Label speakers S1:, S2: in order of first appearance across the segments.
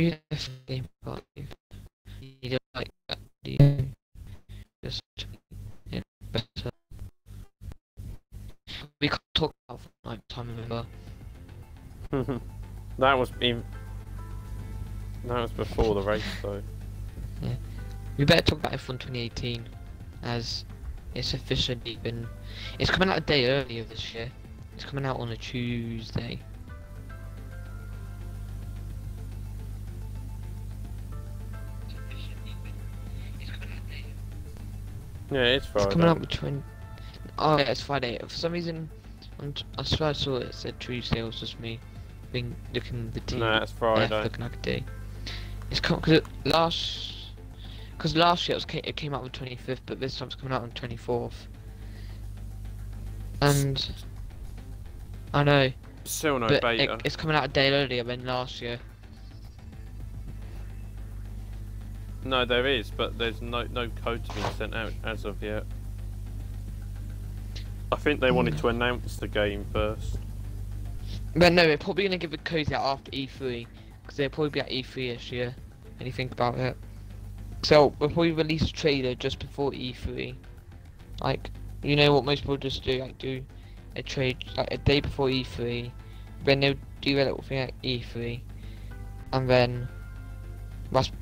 S1: You game but you don't like that, do you? Just better. We can't talk about Fortnite time, remember?
S2: That was before the race, though.
S1: Yeah. We better talk about F1 2018, as it's officially been. It's coming out a day earlier this year. It's coming out on a Tuesday.
S2: Yeah, it's Friday.
S1: It's coming out between. Oh yeah, it's Friday. For some reason, I swear I saw it said Tuesday. It was just me being looking at the TV.
S2: No, it's Friday.
S1: Looking like a day. It's come because last year it came out on 25th, but this time it's coming out on 24th. And I know,
S2: Still no
S1: but
S2: beta.
S1: it's coming out a day earlier than last year.
S2: No, there is, but there's no code to be sent out as of yet. I think they wanted to announce the game first.
S1: But no, they're probably gonna give the codes out after E3, because they'll probably be at E3 this year. When you think about it, so we'll probably release a trailer just before E3. Like, you know what most people just do, like do a trade like a day before E3, then they'll do a little thing at E3, and then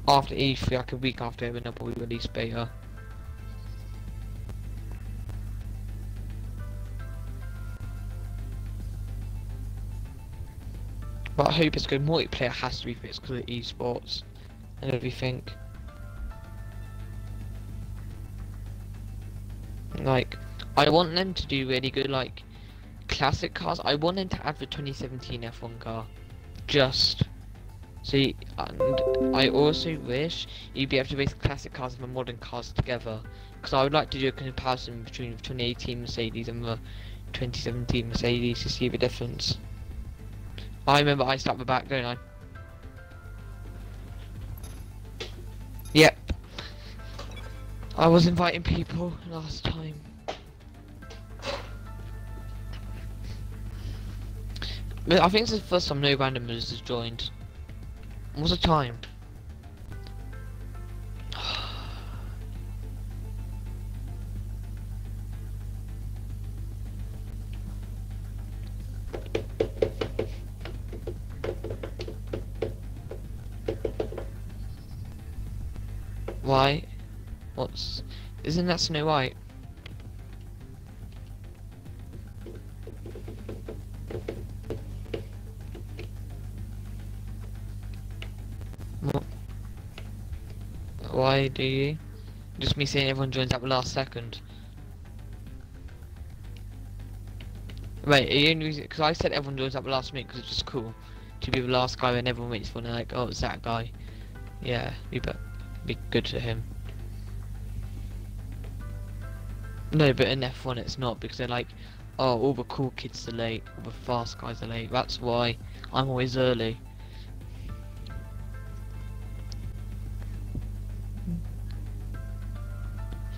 S1: after E3, like a week after, then they'll probably release beta. But I hope it's good. Multiplayer has to be fixed because of esports and everything. Like, I want them to do really good, like, classic cars. I want them to add the 2017 F1 car. Just. See, and I also wish you'd be able to race classic cars and the modern cars together. Because I would like to do a comparison between the 2018 Mercedes and the 2017 Mercedes to see the difference. I remember I sat at the back, don't I? Yep. I was inviting people last time. But I think it's the first time no randomers has joined. What's the time? Why? Isn't that Snow White? What? Why do you? Just me saying everyone joins at the last second. Wait, are you only using it because I said everyone joins at the last minute because it's just cool to be the last guy when everyone waits for and they're like, oh, it's that guy. Yeah, you better be good to him. No, but in F1 it's not, because they're like, oh, all the cool kids are late, all the fast guys are late. That's why I'm always early.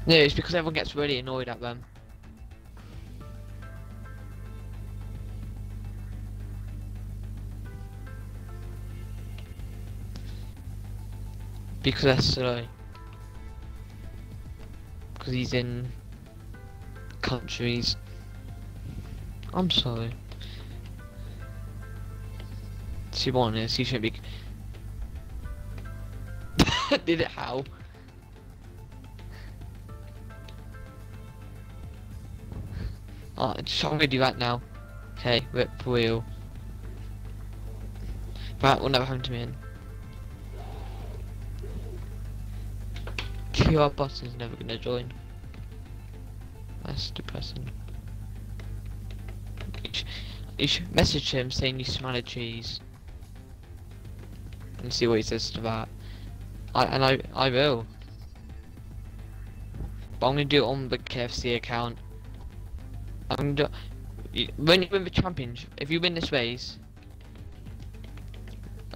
S1: No, it's because everyone gets really annoyed at them. Because they're slow. Because he's in countries. I'm sorry. She wanted this, he shouldn't be. Did it how? Oh, I'm gonna do that now. Okay, rip wheel. That will never happen to me in. QR button's never gonna join. That's depressing. You should message him saying you smell a cheese. And see what he says to that. I will. But I'm gonna do it on the KFC account. I'm gonna do, when you win the championship, if you win this race.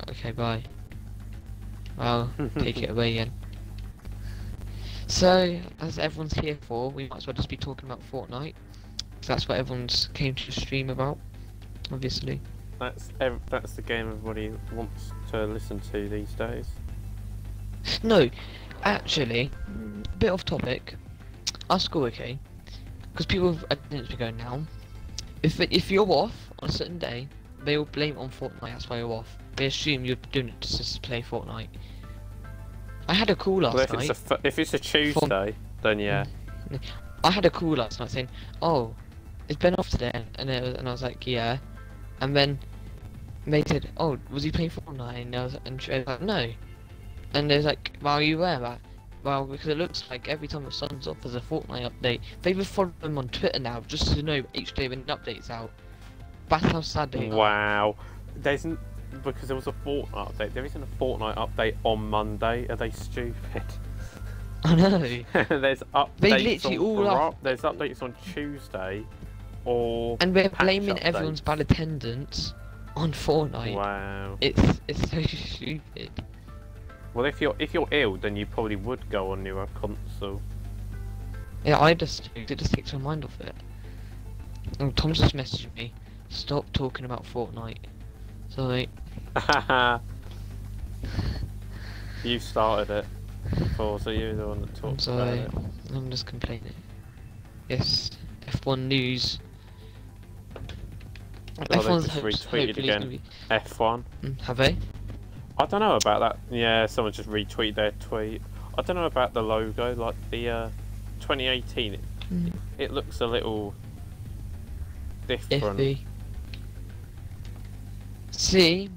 S1: Okay, bye. I'll take it away again. So, as everyone's here for, we might as well just be talking about Fortnite. So that's what everyone's came to stream about, obviously.
S2: that's the game everybody wants to listen to these days.
S1: No, actually, bit off topic. Our school, okay? Because people have attendance be going now. If you're off on a certain day, they will blame it on Fortnite. That's why you're off. They assume you're doing it just to play Fortnite. I had a call last
S2: Well,
S1: night.
S2: if it's a Tuesday, then yeah.
S1: I had a call last night saying, "Oh, it's Ben off today," and I was like, "Yeah," and then they said, "Oh, was he playing Fortnite?" And I was like, "No," and they was like, "Well, you were that." Well, because it looks like every time the sun's up, there's a Fortnite update. They even follow them on Twitter now, just to know each day when an update's out. That's how sad they are.
S2: Wow. Because there was a Fortnite update. There isn't a Fortnite update on Monday. Are they stupid?
S1: I know.
S2: There's updates.
S1: They literally all are.
S2: There's updates on Tuesday, or
S1: And we're
S2: patch
S1: blaming
S2: updates.
S1: everyone's bad attendance on Fortnite.
S2: Wow.
S1: It's so stupid.
S2: Well, if you're ill, then you probably would go on your console.
S1: Yeah, it just takes my mind off it. Oh, Tom just messaged me. Stop talking about Fortnite. Sorry.
S2: You started it before, so you're the one that
S1: I'm
S2: talks about
S1: sorry.
S2: it.
S1: I'm just complaining. Yes, F1 news.
S2: Oh,
S1: F1's
S2: they just
S1: hopefully
S2: retweeted
S1: gonna
S2: again.
S1: be.
S2: F1.
S1: Have they?
S2: I don't know about that. Yeah, someone just retweeted their tweet. I don't know about the logo, like the 2018. It looks a little different.
S1: Iffy. See,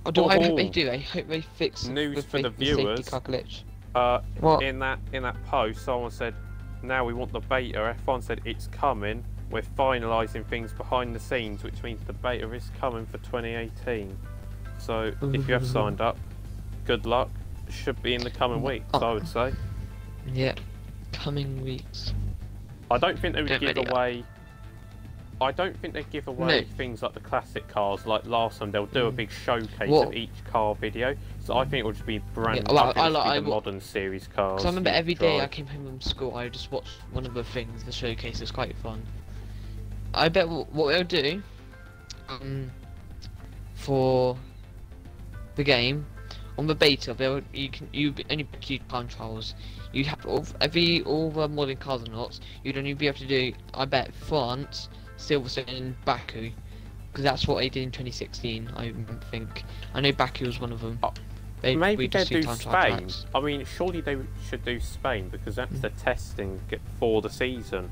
S1: I hope they do. I hope they fix
S2: News for the
S1: safety
S2: viewers.
S1: car glitch.
S2: What? In that post, someone said, "Now we want the beta." F1 said it's coming. We're finalising things behind the scenes, which means the beta is coming for 2018. So if you have signed up, good luck. Should be in the coming weeks, I would say.
S1: Yeah, coming weeks.
S2: I don't think they would give away. I don't think they give away things like the classic cars. Like last time, they'll do a big showcase of each car video. So I think it will just be brand. The modern series cars.
S1: Because I remember every day I came home from school, I just watched one of the things, the showcase. It was quite fun. I bet what they'll do, for the game on the beta, you only do time trials. You have all the modern cars and lots. You'd only be able to do, I bet, France, Silverstone, and Baku, because that's what they did in 2016. I think. I know Baku was one of them.
S2: Maybe they'll do Spain. I mean, surely they should do Spain because that's the testing for the season.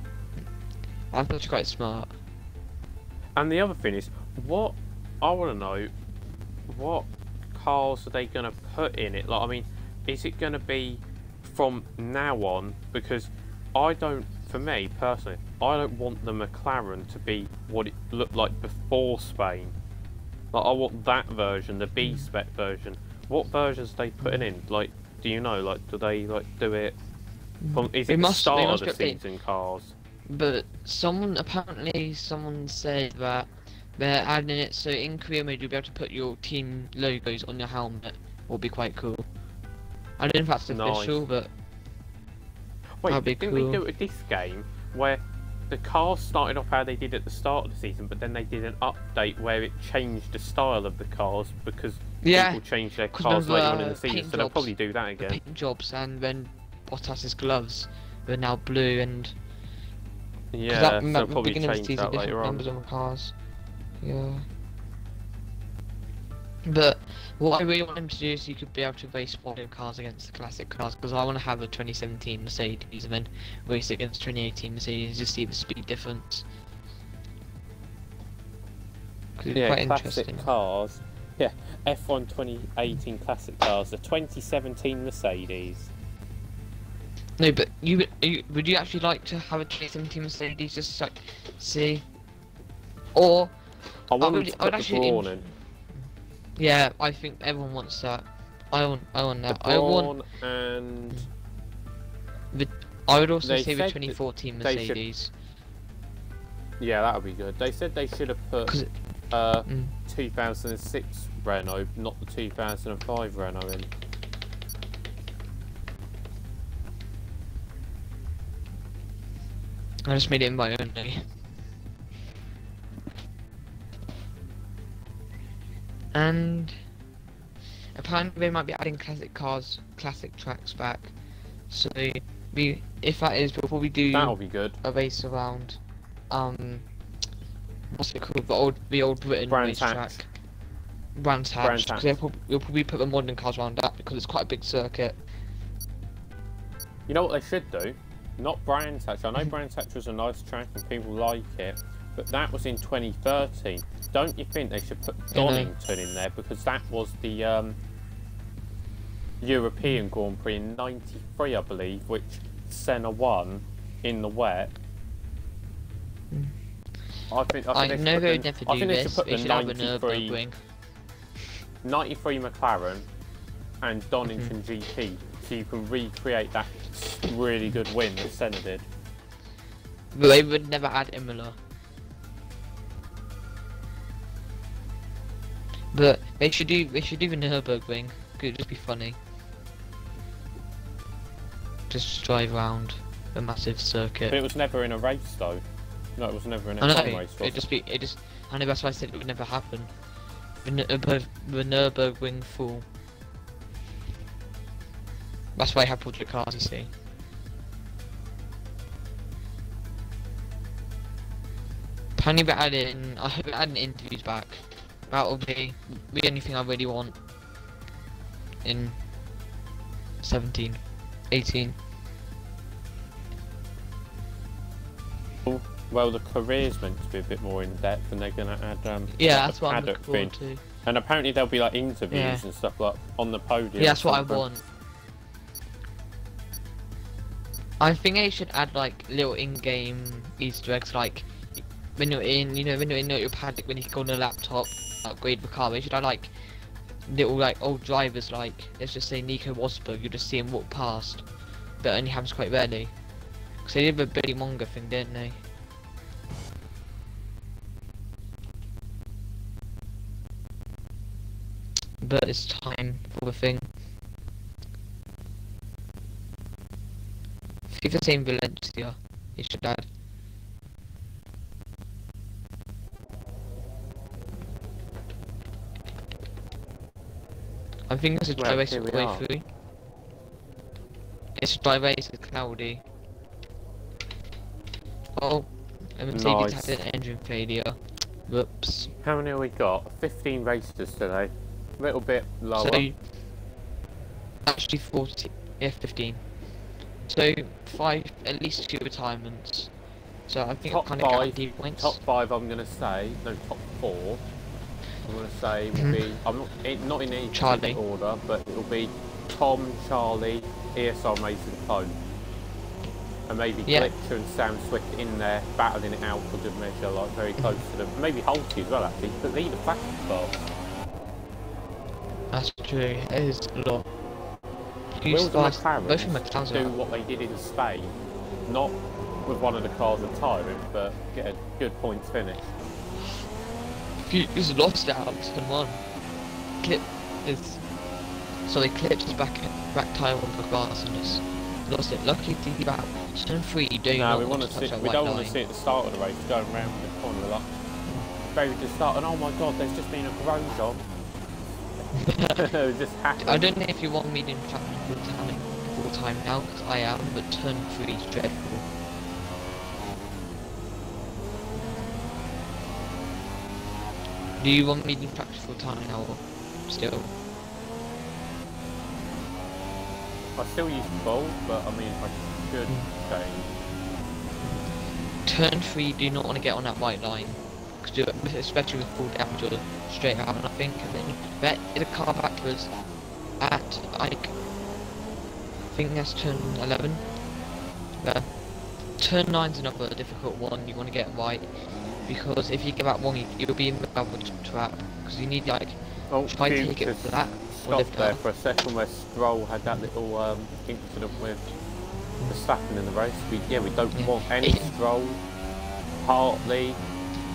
S1: I thought it's quite smart.
S2: And the other thing is, what I want to know, what cars are they going to put in it? Like, I mean, is it going to be from now on? Because for me personally, I don't want the McLaren to be what it looked like before Spain. Like, I want that version, the B spec version. What versions are they putting in? Like, do you know? Like, do they do it from? Is it the start of the season cars?
S1: But someone said that they're adding it so in career mode you'll be able to put your team logos on your helmet. Will be quite cool. I don't know if that's official, but
S2: wait,
S1: be
S2: didn't
S1: cool.
S2: they do it with this game where the cars started off how they did at the start of the season, but then they did an update where it changed the style of the cars because people changed their cars later on in the season, so they'll probably do that again.
S1: The paint jobs, and then Bottas's gloves were now blue, and
S2: yeah, so they'll probably change that later on.
S1: Numbers on the cars. Yeah. But what I really want him to do is you could be able to race modern cars against the classic cars, because I want to have a 2017 Mercedes and then race against 2018 Mercedes, just see the speed difference.
S2: Yeah,
S1: quite
S2: classic cars. Yeah, F1 2018 classic cars, the 2017 Mercedes.
S1: No, but would you actually like to have a 2017 Mercedes just like see? Or
S2: I would actually the Brawn in.
S1: Yeah, I think everyone wants that. I want that.
S2: The Brawn and
S1: I would also say the 2014 Mercedes.
S2: Yeah, that would be good. They said they should have put 2006 Renault, not the 2005 Renault in.
S1: I just made it in my own way. And apparently they might be adding classic cars, classic tracks back. So if that is, we'll probably do
S2: That'll be good.
S1: a race around, what's it called? The old Britain
S2: Brands
S1: racetrack.
S2: Hatch.
S1: Brands Hatch.
S2: Brands
S1: Because
S2: Hatch.
S1: we'll probably put the modern cars around that because it's quite a big circuit.
S2: You know what they should do? Not Brands Hatch. I know Brands Hatch was a nice track and people like it, but that was in 2013. Don't you think they should put Donington in there, because that was the European Grand Prix in '93, I believe, which Senna won in the wet. I think
S1: know they would never do this.
S2: Put
S1: They
S2: the
S1: should have a Nürburgring.
S2: 93 McLaren and Donington GP, so you can recreate that really good win that Senna did.
S1: But they would never add Imola. But they should do the Nürburgring. Could just be funny. Just drive around a massive circuit.
S2: But it was never in a race though. No, it was never in a
S1: I
S2: fun
S1: know.
S2: race.
S1: I know, that's why I said it would never happen. The Nürburgring full. That's why I have project cars, you see. Apparently we're adding, I hope we're adding interviews back. That'll be the only thing I really want in 17, 18.
S2: Well, the career's meant to be a bit more in depth, and they're going to add
S1: Yeah,
S2: like
S1: that's
S2: the
S1: what I'm
S2: paddock
S1: looking
S2: thing.
S1: forward to.
S2: And apparently there'll be like interviews
S1: Yeah.
S2: and stuff like on the podium.
S1: Yeah, that's
S2: or
S1: what I
S2: something.
S1: want. I think they should add like little in-game Easter eggs, like when you're in, when you're in your paddock, when you go on the laptop, upgrade the car. They should add like little like old drivers, like let's just say Nico Rosberg. You just see him walk past, but it only happens quite rarely. Because they did the Billy Monger thing, didn't they? But it's time for the thing. FIFA same Valencia, he should add. I think it's a dry race all the way through. It's a dry race, it's cloudy. Oh, and Mercedes
S2: Nice.
S1: had an engine failure. Whoops.
S2: How many have we got? 15 races today. A little bit lower.
S1: So, actually 40, yeah 15. So, at least 2 retirements. So I think
S2: top
S1: kind of
S2: 5.
S1: guarantee points.
S2: Top 5. I'm gonna say no. Top 4. I'm gonna say will be. I'm not in any
S1: Charlie.
S2: order, but it'll be Tom, Charlie, ESR Mason, Poe, and maybe Glitcher and Sam Swift in there battling it out for good measure, like very close to them. Maybe Holty as well, actually. But these are plastic cars.
S1: That's true. It is a lot.
S2: Will the
S1: Both of
S2: McLarens
S1: McLarens
S2: do
S1: are
S2: what they did in Spain? Not with one of the cars retiring, but get a good points finish.
S1: He's lost it out to turn 1. Clips his back tyre on the grass and just lost it. Luckily, he back. Turn 3, you don't
S2: No,
S1: want to touch that
S2: we
S1: white
S2: don't
S1: line.
S2: want to see at the start of the race going round the corner like very to start. And oh my god, there's just been a Grosjean. It just happened.
S1: I don't know if you want medium track full time now, because I am, but turn 3 is dreadful. Do you want medium track full time now, or still?
S2: I still use full, but I mean, I should change.
S1: Turn 3, do not want to get on that white line, because especially with full damage or straight out, and I think, and then that is a car backwards at I think that's turn 11. Turn 9's another difficult one. You want to get right, because if you get that wrong, you'll be in the double trap, because you need like try to take it flat or lift
S2: there
S1: up.
S2: for a second where Stroll had that little incident with Verstappen in the race. We don't want any Stroll, Hartley,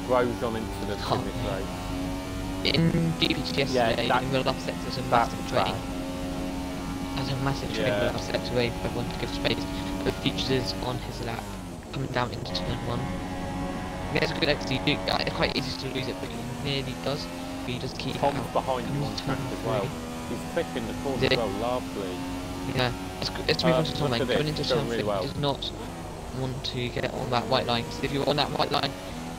S2: Grosjean into the finish race.
S1: In GP yesterday, in the last sector, there's a massive train. There's a massive train in the last sector where everyone to give space. But Futures is on his lap, coming down into turn 1. It's a good exit. It's quite easy to lose it, but he nearly does. if he just keep
S2: Tom's
S1: out.
S2: behind you on track as well. He's clicking the corner as well, lovely.
S1: Yeah, let's move on to turn
S2: look
S1: lane.
S2: at this,
S1: Going into
S2: it's going
S1: turn
S2: really
S1: 3,
S2: well.
S1: he does not want to get on that white line. 'Cause if you're on that white line,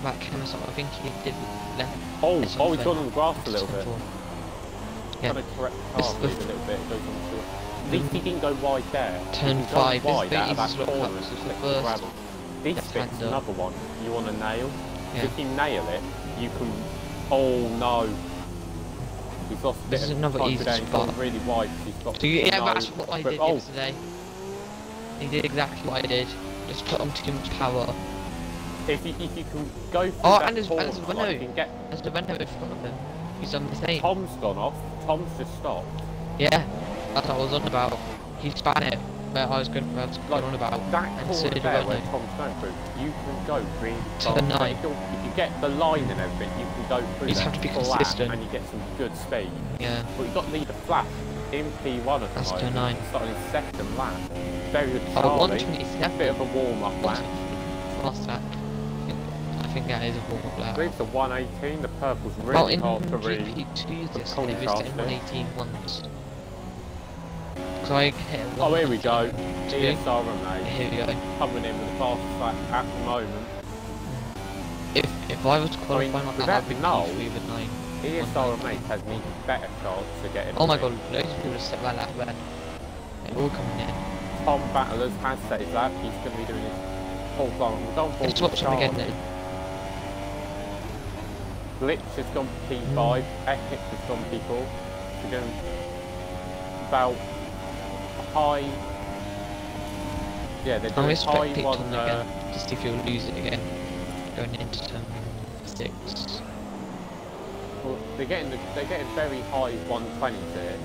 S1: that camera stop, I think he did left.
S2: Oh, he's gone on the grass a little bit.
S1: Yeah.
S2: Kind of correct the car a little bit, it goes on to... At least he didn't go wide there.
S1: Turn
S2: He
S1: 5,
S2: goes wide
S1: this
S2: out of that
S1: is look
S2: corner
S1: up,
S2: and
S1: this is the
S2: flick the
S1: first
S2: gravel. This bit's
S1: left-hander.
S2: another one you want to nail.
S1: Yeah.
S2: If you nail it, you can... Oh no. He's lost a bit
S1: This is
S2: of
S1: another easy
S2: confidence. He's
S1: spot.
S2: gone really wide because he's got
S1: So yeah,
S2: no
S1: that's what I
S2: grip.
S1: did
S2: Oh,
S1: yesterday. He did exactly what I did. Just put on too much power.
S2: if you can go through
S1: Oh,
S2: that
S1: and there's
S2: corner,
S1: a
S2: like,
S1: window.
S2: you can get...
S1: There's the window in front of him. He's done the same.
S2: Tom's gone off. Tom's just stopped.
S1: Yeah, that's what I was on about. He span it where I was going on about.
S2: That
S1: And so
S2: corner
S1: did the
S2: there where
S1: window.
S2: Tom's going through, you can go really
S1: To the
S2: fast.
S1: nine.
S2: If you get the line and everything, you can go through
S1: You just
S2: there
S1: have to be
S2: flat
S1: consistent.
S2: and you get some good speed.
S1: Yeah,
S2: But you've got leader flash in P1 at the
S1: that's
S2: moment.
S1: turn 9.
S2: Starting his second lap. Very good
S1: Oh,
S2: Charlie.
S1: 127.
S2: Bit of a warm-up lap.
S1: Fast lap. I think that is a warm-up
S2: I
S1: lap.
S2: believe it's a 118. The purple's
S1: Well,
S2: really
S1: in
S2: hard to read.
S1: GP2 this
S2: Con
S1: day, we was getting
S2: Charlie.
S1: 118 once. So I hit
S2: Oh, here we go.
S1: Here
S2: ESR mate.
S1: we go.
S2: Coming in with the fastest lap at the moment.
S1: If I was to qualify like
S2: with
S1: that, I'd
S2: that
S1: be
S2: null,
S1: P3 with 9.
S2: ESR mate has an even better chance of getting
S1: Oh my
S2: in.
S1: god, loads of people just set that lap there. They're all coming in.
S2: Tom Battlers has set his lap. He's going to be doing his full plan. We're going
S1: Let's
S2: for
S1: watch them again
S2: Charlie.
S1: then.
S2: Glitch has gone for P5. Epic has gone P4. We're going about high. Yeah, they're
S1: I'm
S2: doing
S1: going to
S2: high
S1: pick
S2: one.
S1: on again, to see if he'll lose it again. Going into turn 6.
S2: Well, they're getting very high 120s here.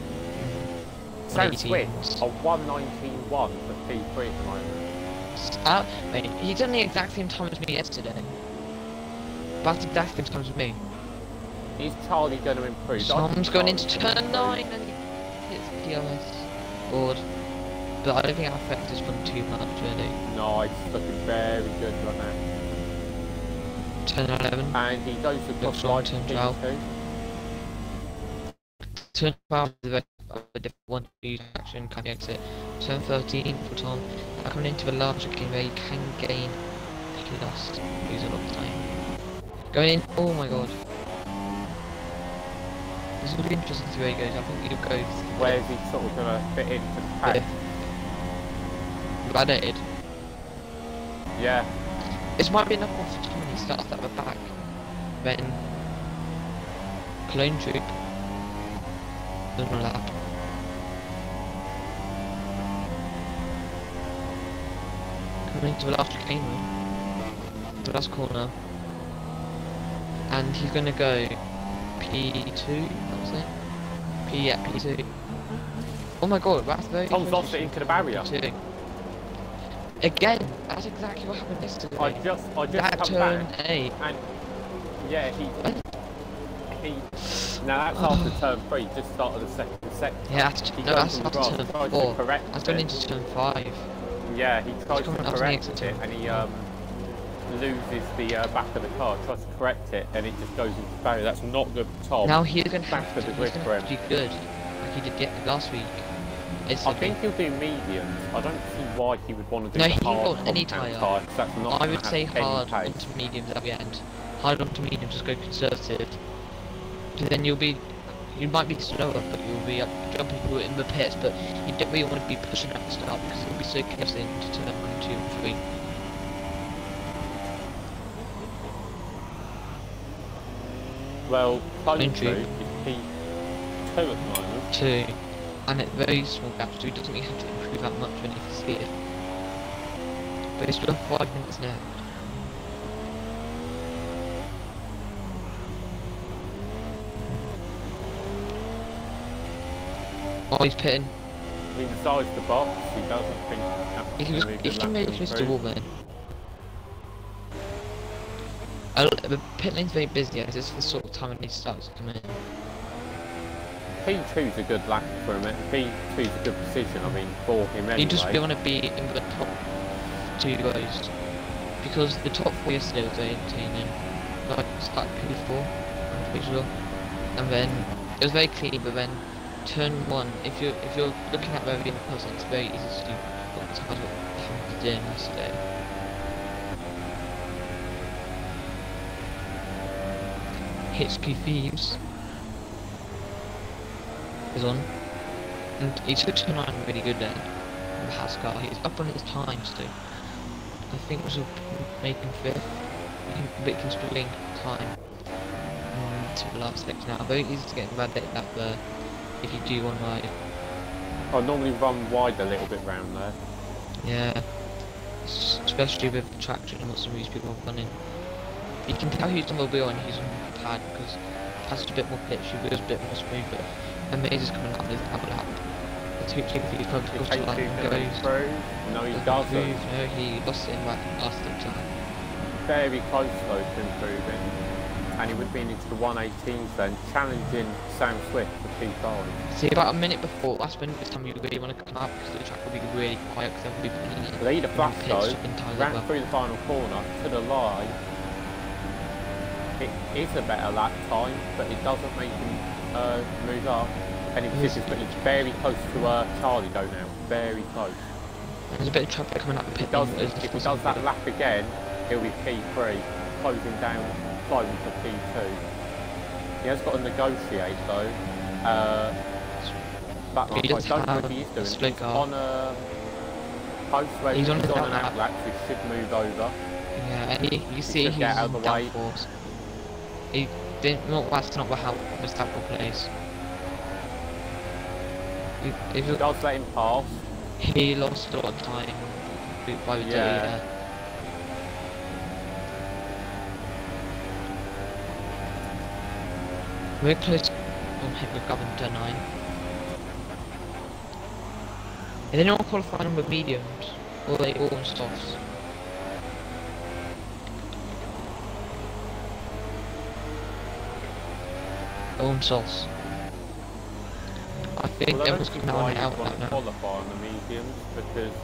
S2: Sound
S1: 118s.
S2: Swift a 119.1 for P3 at the moment.
S1: Mate, he done the exact same time as me yesterday. About the exact same time as me.
S2: Is Charlie going to improve?
S1: Tom's going into turn 9 and he hits POS board. But I don't think that affects this one too much really.
S2: No, it's looking very good right now.
S1: Turn 11.
S2: And he goes across
S1: Looks
S2: line
S1: like
S2: to
S1: turn 12.
S2: P2.
S1: Turn 12 is a different one to use action, can exit. Turn 13 for Tom. Now coming into the larger game where you can gain plus, lose a lot of time. Going in, oh my god. This will be interesting to see where he goes. I think he'll go.
S2: Where's he sort of going to fit into the pack?
S1: Validated.
S2: Yeah.
S1: This might be enough for Tom when he starts at the back. Then Clone Troop. Doesn't a lap. Coming into the last chicane, the last corner. And he's gonna go P2, that was it? P2. Oh my god, that's very
S2: Tom's lost it into the barrier.
S1: P2. Again, that's exactly what happened yesterday.
S2: I just
S1: that
S2: come
S1: turn
S2: back
S1: 8.
S2: and yeah, he now that's after turn 3, just started the second sector.
S1: Yeah,
S2: He
S1: that's
S2: goes on the
S1: after
S2: grass,
S1: turn
S2: tries
S1: 4.
S2: to correct
S1: That's going
S2: it.
S1: into turn 5.
S2: Yeah, he tries to
S1: coming up to the
S2: correct
S1: exit
S2: it
S1: turn.
S2: and he loses the back of the car, tries to correct it and it just goes into the barrier. That's not good for Tom.
S1: Now he's going to
S2: Back
S1: have
S2: to
S1: to,
S2: the
S1: he's
S2: grid
S1: gonna
S2: for
S1: have to do good, like he did get last week.
S2: I think he'll do mediums. I don't see why he would want to do
S1: No,
S2: the
S1: he
S2: hard
S1: won't any
S2: contact
S1: tyre.
S2: tyre, 'cause that's not
S1: I
S2: gonna
S1: would say
S2: have any
S1: hard
S2: pace.
S1: onto mediums at the end. Hard onto mediums, just go conservative. So then you might be slower, but you'll be jumping through it in the pits, but you don't really want to be pushing at the start because it'll be so chaos into turn 1, 2 and 3.
S2: Well, Clone
S1: Entry.
S2: Troop is P2 at the moment.
S1: 2. And it's very small gaps, so he doesn't really have to improve that much when he can see it. But it's still 5 minutes now. Oh, he's pitting.
S2: He decides the box. He doesn't think
S1: He can,
S2: really
S1: he can maybe finish the wall then. The pit lane's very busy, as it's the sort of time when he starts to come in.
S2: P2's a good lap for him. P2's a good position, I mean, for him anyway.
S1: You just want to be in the top 2 rows. Because the top 4 yesterday was very entertaining. Like, start P4, I'm pretty sure. and then it was very clean. But then turn one, if you're looking at where the puzzle, it's very easy to do what the tires were doing yesterday. HQ Thieves is on, and he took turn 9 really good then. Pascal, he's up on his times too. I think was making 5th. But considering time to the last section now. Very easy to get invalidated that there if you do one wide.
S2: I normally run wide a little bit round there.
S1: Yeah. Especially with traction and what some of these people have done in. You can tell who's on the wheel and who's on the pad because it has a bit more pitch, the wheel's a bit more smooth, but Amaze is coming up with a lap. The 2 club goes to line and goes.
S2: No, he doesn't.
S1: No, he lost it in like last time.
S2: Very close though to improving. And he would be into the 118s then, challenging Sam Swift for P5.
S1: See, about a minute before, last minute this time you really want to come out because the track will be really quiet because there will be
S2: Leader flash though, ran through the final corner to the line. It is a better lap time, but it doesn't make him move up. And it's very close to Charlie though now, very close.
S1: There's a bit of traffic coming up the pit.
S2: If he does that lap again, he'll be P3, closing down Clone for P2. He has got to negotiate though. But I don't know if he is doing it. On a post where he's on an outlet, so he should move over.
S1: Yeah, and you see he's
S2: out of the way.
S1: Downforce. He didn't. That's not how Verstappen plays. If
S2: he does let him pass.
S1: He lost a lot of time by the delay. We're close on hit with Gavin turn 9. Is anyone qualifying with mediums? Or are they all on softs? All on softs. I think everyone's coming out now.
S2: Qualify on the mediums because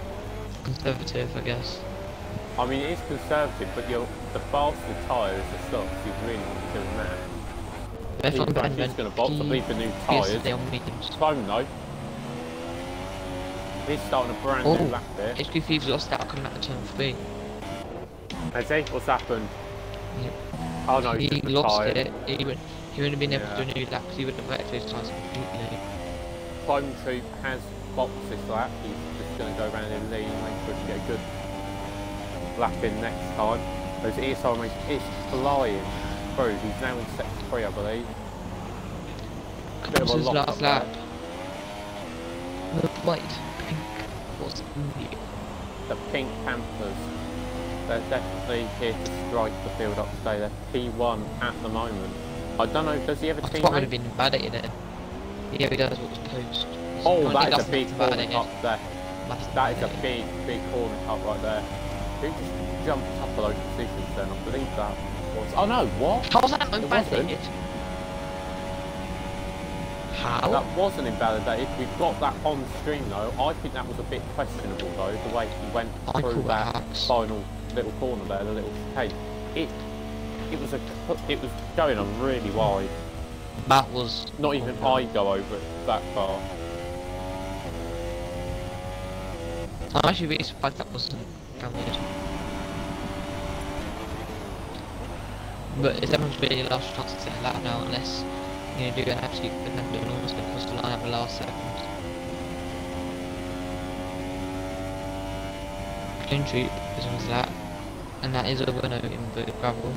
S1: conservative, I guess.
S2: I mean, it is conservative, but the faster tyres are softs. You really want to do that. He's going to box, I believe, the new tyres. Clone though. He's starting a brand new lap there.
S1: HQ Thieves lost out coming out of turn 3.
S2: Has he? What's happened?
S1: Yep.
S2: Oh no,
S1: he lost it. He wouldn't have been able to do a new lap because he would have wrecked those tyres completely.
S2: Clone Troop has boxed this lap. He's just going to go around in lead and make sure to get a good lap in next time. Those ESR race is flying through. He's now in sector 3, I believe. Bit of a lock up lap.
S1: The white, pink, what's new?
S2: The Pink Panthers. They're definitely here to strike the field up today. They're P1 at the moment. I don't know, does he have a teammate?
S1: I would have been invalidated then. Yeah, he does what's post.
S2: Oh, that is a big corner cut there. That is a big corner cut right there. Who just jumped up a load of positions then? I believe that was... Oh no, what?
S1: How was that invalidated? How?
S2: That wasn't invalidated. We've got that on screen though. I think that was a bit questionable though, the way he went through that final little corner there, the little chicane. It was going on really wide.
S1: That was...
S2: Not even I go over it that far.
S1: I'm actually really surprised that wasn't counted. But it's everyone's really last chance to set that now unless you do an absolute Fernando Alonso going to cross the line at the last second. Clone Troop is on his lap, and that is a winner in the gravel.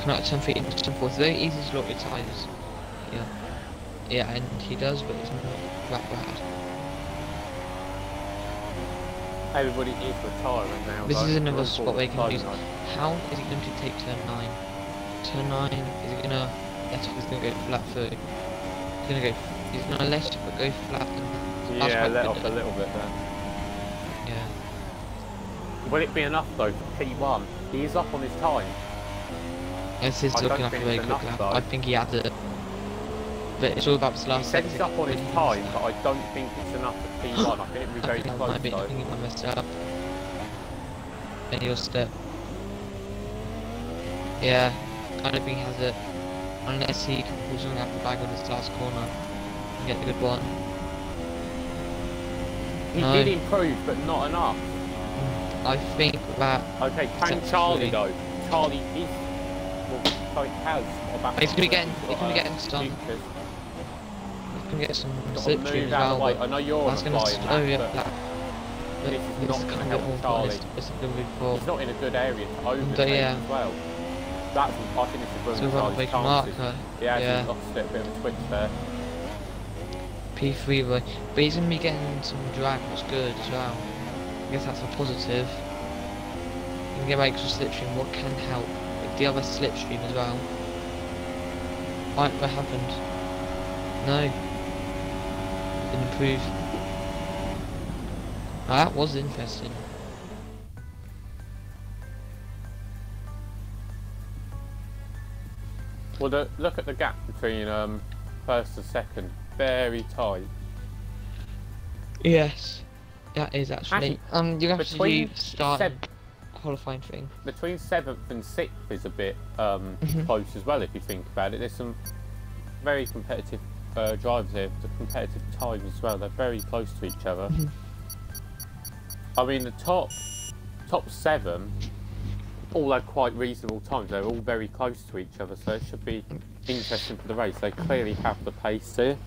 S1: Coming out 10 feet into 10 4, it's very easy to lock your tyres. Yeah, and he does, but it's not that bad.
S2: Everybody is retiring now.
S1: This is another spot where you can use. How is he going to take turn 9? Turn 9, is he gonna let it? He's gonna go flat through. He's gonna let it but go flat. And
S2: yeah, let off a little bit then.
S1: Yeah.
S2: Will it be enough though for P1? He is up on his time.
S1: This is looking like a very quick lap. I think he had it. But it's all about his last second.
S2: He's up on his time, but I don't think it's enough for P1. I think it'll be very close though.
S1: I think he might mess it up. And he'll step. Yeah, I don't think he has it. Unless he can pull something out the bag on his last corner and get the good one.
S2: He
S1: No.
S2: did improve, but not enough.
S1: I think that...
S2: Okay, can Charlie though? Charlie is... Well, Charlie has about...
S1: He's gonna be getting stunned.
S2: futures.
S1: He's gonna get some
S2: Got to
S1: slipstream
S2: move
S1: as
S2: out of
S1: well.
S2: the way.
S1: But
S2: I know you're on
S1: that's
S2: a
S1: gonna
S2: flying
S1: slow you
S2: lap,
S1: up.
S2: but this is not going to help Charlie.
S1: It's gonna be for...
S2: He's not in a good area to overtake
S1: yeah.
S2: as well. That's, I think this is
S1: So
S2: ruining
S1: we're
S2: Charlie's
S1: making
S2: chances.
S1: marker.
S2: Yeah,
S1: Yeah.
S2: he's lost a bit of a twitch there.
S1: P3 way. But he's gonna be getting some drag, which is good as well. I guess that's a positive. You can get my extra slipstream, what can help? Like the other slipstream as well. Right, what happened? No. Didn't improve. Oh, that was interesting.
S2: Well, look at the gap between first and second. Very tight.
S1: Yes. That is actually. You have to do start qualifying thing.
S2: Between 7th and 6th is a bit close as well if you think about it. There's some very competitive drivers here, the competitive times as well. They're very close to each other. I mean, the top 7 all had quite reasonable times. They're all very close to each other, so it should be interesting for the race. They clearly have the pace here.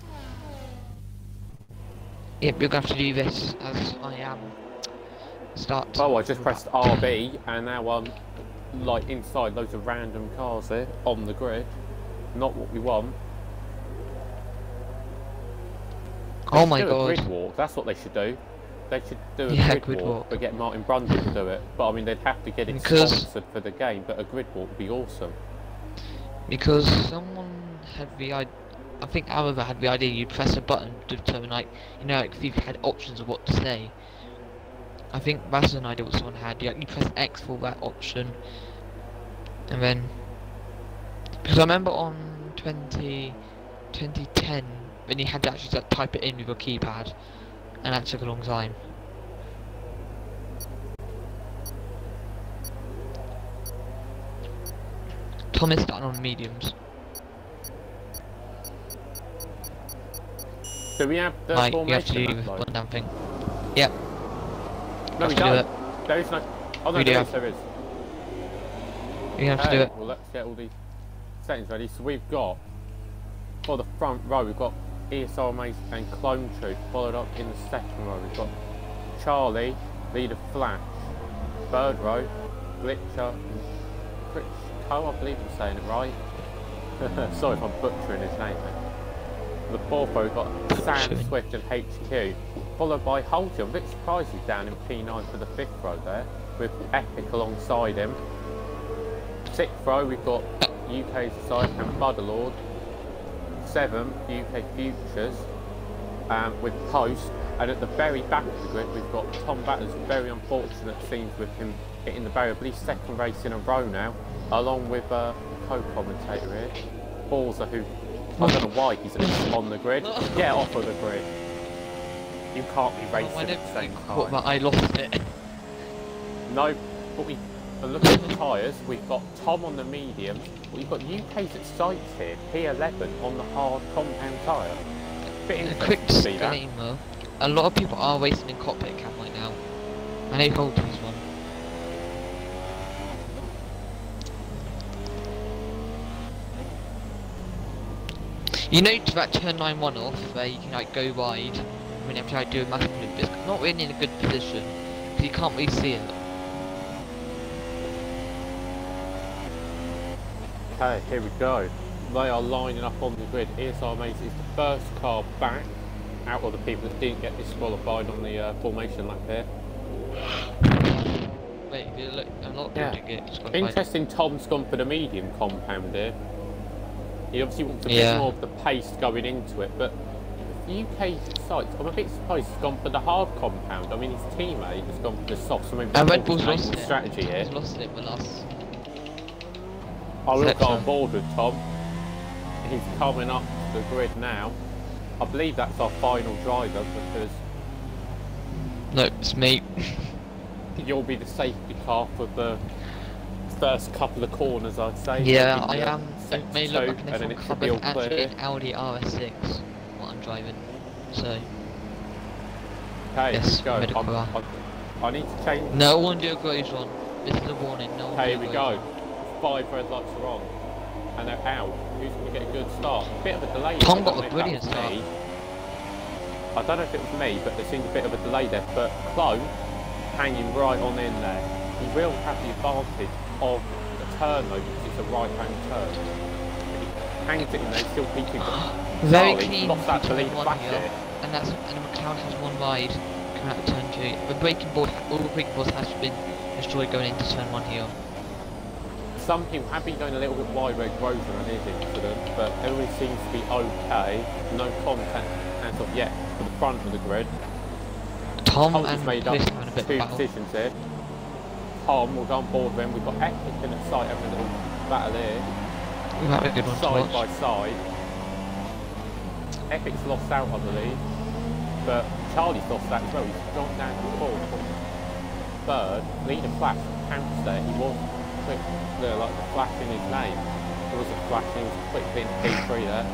S1: Yep, you're going to have to do this as I am. Start.
S2: Oh, I just pressed RB and now I'm like inside loads of random cars here on the grid. Not what we want.
S1: Oh my
S2: do
S1: god.
S2: A grid walk. That's what they should do. They should do a grid walk, but get Martin Brundle to do it. But I mean, they'd have to get it sponsored for the game. But a grid walk would be awesome.
S1: Because someone had the idea. I think Oliver had the idea. You'd press a button to determine, like, you know, like if you had options of what to say. I think that's an idea what someone had. You press X for that option, and then because I remember on 2010 when you had to actually type it in with your keypad, and that took a long time. Tom is starting on mediums.
S2: Do we have the formation?
S1: You have to do one damn thing. Yep.
S2: No, we don't. There is no. Oh no, there is.
S1: You have to do it.
S2: Well, let's get all these settings ready. So we've got, for the front row, we've got ESR Mace and Clone Troop. Followed up in the second row, we've got Charlie, Leader Flash. Third row, Glitcher and Critchco, I believe I'm saying it right. Sorry if I'm butchering his name. The fourth row, we've got Sam, Swift and HQ. Followed by Holty. I'm a bit surprised he's down in P9 for the fifth row there, with Epic alongside him. Sixth row, we've got UK Society and Butterlord. Seventh, UK Futures, with Post. And at the very back of the grid, we've got Tom Battler's very unfortunate scenes with him hitting the barrier, but he's second race in a row now, along with a co-commentator here, Forza, who, I don't know why he's on the grid. Get off of the grid. You can't be racing at the same time.
S1: But I lost it.
S2: No, but we look at the tyres. We've got Tom on the mediums. We've got UK's at sites here. P11 on the hard compound tyre. Bit
S1: A quick
S2: interesting to see that.
S1: disclaimer. A lot of people are racing in cockpit cam right now. I know Holton's one. You know that turn 9 1 off where you can like go wide when you have to like do a massive loop, it's not really in a good position because you can't really see it.
S2: Okay, here we go. They are lining up on the grid. ESR Mace is the first car back out of the people that didn't get disqualified on the formation lap here.
S1: Wait, look, a lot of people didn't get disqualified.
S2: Interesting, Tom's gone for the medium compound here. He obviously wants a bit more of the pace going into it, but the UK sites, I'm a bit surprised he's gone for the hard compound. I mean, his teammate has gone for the soft, so maybe
S1: Red Bull's lost it.
S2: Strategy here.
S1: He's lost it with us.
S2: I will go on board with Tom. He's coming up to the grid now. I believe that's our final driver because...
S1: No, it's me.
S2: You'll be the safety car for the first couple of corners, I'd say.
S1: Yeah,
S2: maybe,
S1: I am. It may look like an
S2: and then
S1: F1
S2: it
S1: car,
S2: should
S1: but
S2: be all
S1: it's actually
S2: clear.
S1: an Audi RS6 what I'm driving. So,
S2: Okay,
S1: yes,
S2: go.
S1: medical car.
S2: I need to change.
S1: No one do a graze one. This is a warning. No one
S2: Here
S1: do a
S2: we
S1: graze
S2: go.
S1: one.
S2: 5 red lights are on. And they're out. Who's going to get a good start? Bit of a delay.
S1: Tom
S2: I
S1: got
S2: don't
S1: a
S2: know if
S1: brilliant
S2: that was
S1: start.
S2: me. I don't know if it was me, but there seemed a bit of a delay there. But Chloe hanging right on in there. He will have the advantage of the turn though, because it's a right-hand turn. He hangs it in there, still keeping
S1: Very
S2: Charlie
S1: clean
S2: lost that
S1: for
S2: lead
S1: turn 1
S2: back
S1: here.
S2: there.
S1: And McLaren has one wide coming out of turn 2. The braking board, all the braking boards has been destroyed going into turn 1 here.
S2: Some people have been going a little bit wide where Grover and his incident, but everything seems to be okay. No contact as of yet for the front of the grid.
S1: Tom
S2: Holt's
S1: and
S2: made up
S1: Chris having a bit of
S2: 2
S1: a battle.
S2: positions here. Tom will go on board with him. We've got Epic in at sight having a little battle here.
S1: We've had a good one to
S2: Side by
S1: watch.
S2: side. Epic's lost out, I believe. But Charlie's lost out as well. He's gone down to 4th. Third, leader flash counts there. He was quick, like the flash in his name. There was a flash, he was quick in P3 there.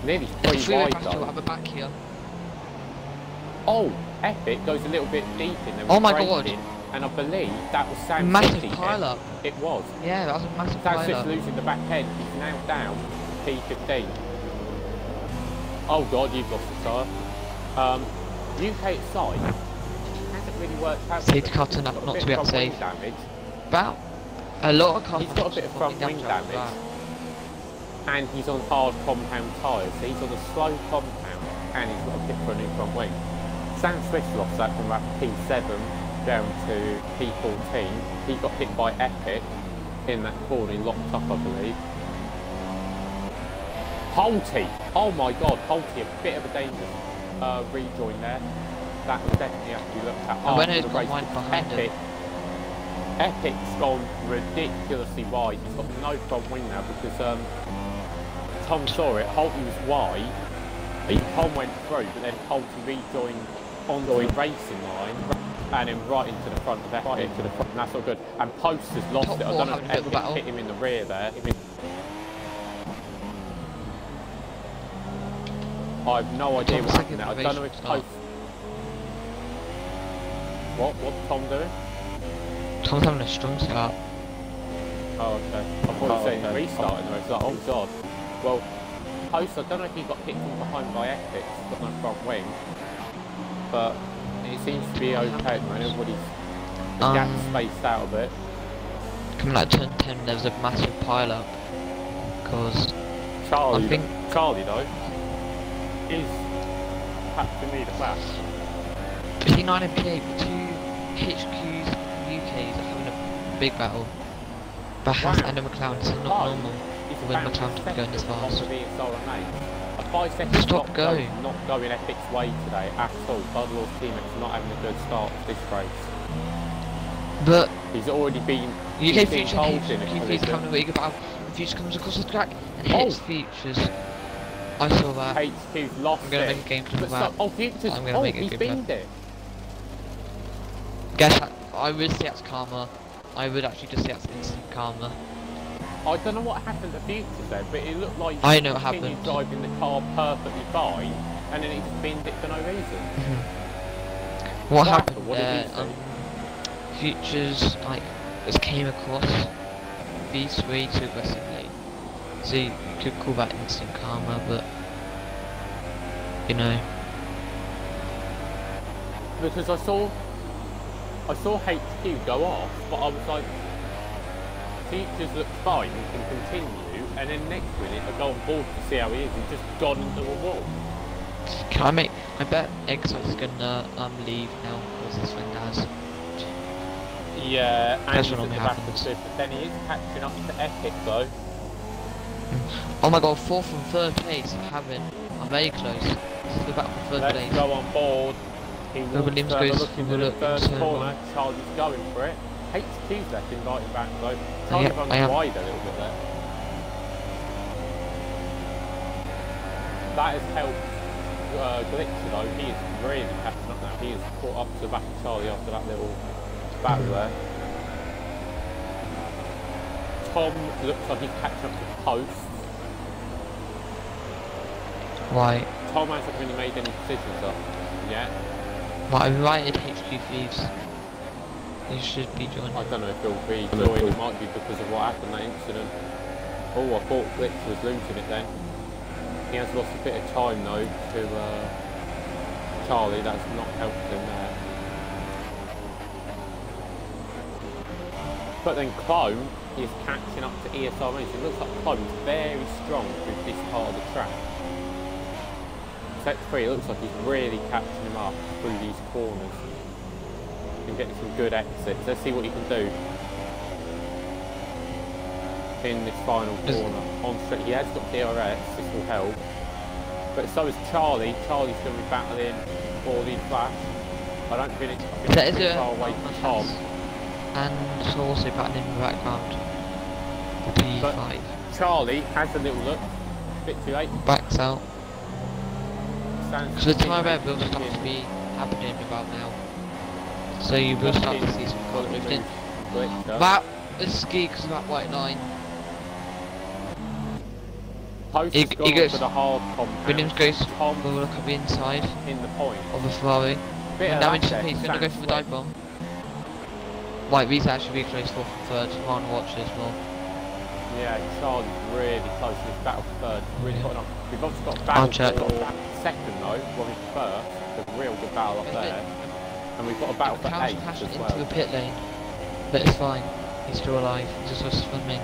S2: Nearly 3 wide though.
S1: At the back here.
S2: Oh, Epic goes a little bit deep in there.
S1: Oh my god.
S2: And I believe that was Sam
S1: Massive
S2: City.
S1: pile up.
S2: It was.
S1: Yeah, that was a massive
S2: Sam
S1: pile
S2: City's
S1: up.
S2: losing the back end. He's now down P15. Oh god, you've lost the tyre. UK side hasn't really worked out.
S1: Safety car turned up not to be safe.
S2: Damage.
S1: About a lot of cars.
S2: He's got a bit of front wing damage. And he's on hard compound tyres. So he's on a slow compound and he's got a kit for a new front wing. Sam Swift lost that from about P7 down to P14. He got hit by Epic in that corner, he locked up I believe. Holty! Oh my god, Holty, a bit of a dangerous rejoin there. That will definitely have to be looked at after the race. Epic's gone ridiculously wide. He's got no front wing now because Tom saw it, Holty was wide. Tom went through, but then Holty rejoined on the racing line and then right into the front of Epic. Right into the front, and that's all good. And Post has lost it. I don't know if Epic hit him in the rear there. I have no idea what happened there. I don't know if Post... What's Tom doing?
S1: Tom's having a strong start.
S2: Oh, okay. I thought he was saying restarting there. It's like, oh god. Well, Post, I don't know if he got hit from behind by Epic. He's got no front wing. But it seems to be okay, man. Everybody's the gap's spaced out a bit.
S1: Coming out turn 10, there's a massive pile up. Because
S2: Charlie,
S1: I think
S2: Charlie though, is perhaps to need a flash.
S1: P9 and P8, the two HQs UKs are having a big battle. Bahas and a McLaren, this is not normal for when McLaren to be going this fast.
S2: A 5 second
S1: Stop go.
S2: Not going Epic's way today at all. Budlaw's teammates not having a good start to this race.
S1: But
S2: he's already been
S1: UK Future
S2: is
S1: coming away about. Future comes across the track and hits Futures. I saw that.
S2: HQ's lost
S1: I'm gonna make a game clip of that.
S2: Oh, Futures!
S1: I'm gonna make a
S2: he's
S1: game
S2: beamed it.
S1: Guess I would say that's karma. I would actually just say that's instant karma.
S2: I don't know what happened to Futures there, but it looked like
S1: I know what
S2: he continued
S1: happened.
S2: driving the car perfectly fine, and then he just binned it for no reason.
S1: What happened there? Futures like just came across V3 too aggressively, so you could call that instant karma, but you know.
S2: Because I saw HQ go off, but I was like, Futures looks fine, he can continue, and then next minute I go on board to see how he is, he's just gone into a wall.
S1: I bet Exo's gonna leave now because his friend has.
S2: Yeah, and
S1: that's
S2: he's
S1: what
S2: at the
S1: normally
S2: back of
S1: happens.
S2: the but then he is catching up to Epic though.
S1: Oh my god, 4th and 3rd place are very close. This is the battle for 3rd place.
S2: Let's go on board. He
S1: Williams
S2: wants to
S1: goes
S2: looking for the
S1: look
S2: first
S1: into
S2: corner. Charlie's going for it. HQ's left inviting back though. Charlie runs wide a little bit there. That has helped Glitcher though. He is really catching up now. He is caught up to the back of Charlie after that little battle there. Tom looks like he's catching up to the post.
S1: Right.
S2: Tom hasn't really made any decisions up yet.
S1: Right, I've invited HQ Thieves. He should be joining.
S2: I don't know if he'll be joining. It might be because of what happened, that incident. Oh, I thought Glitch was losing it then. He has lost a bit of time though to Charlie. That's not helped him there. But then Clone is catching up to ESR Mason. It looks like Clone's very strong through this part of the track. Set 3, it looks like he's really catching him up through these corners. And getting some good exits. Let's see what he can do in this final corner. On straight, he has got DRS, this will help. But so is Charlie. Charlie's going to be battling for the flash. I don't think it's far away from Tom.
S1: And so also battling in the background. The P5.
S2: But Charlie has a little look. A bit too late.
S1: Backs out. Because the time event will start to be happening about now. So you will start to see some colour movement. That is ski because of that white line.
S2: Post he goes for the hard compound.
S1: Williams goes Tom will look at the inside
S2: in the point
S1: of the Ferrari. And now into the he's going to go for the dive bomb. Right, these actually be close fourth and third. I want to watch this more.
S2: Yeah, Charlie's really close to this battle for third. Really putting on. We've obviously got battle for second though, well in first. A real good battle up there. And we've got a battle for eighth as well.
S1: Into the pit lane. But it's fine. He's still alive. He's just swimming.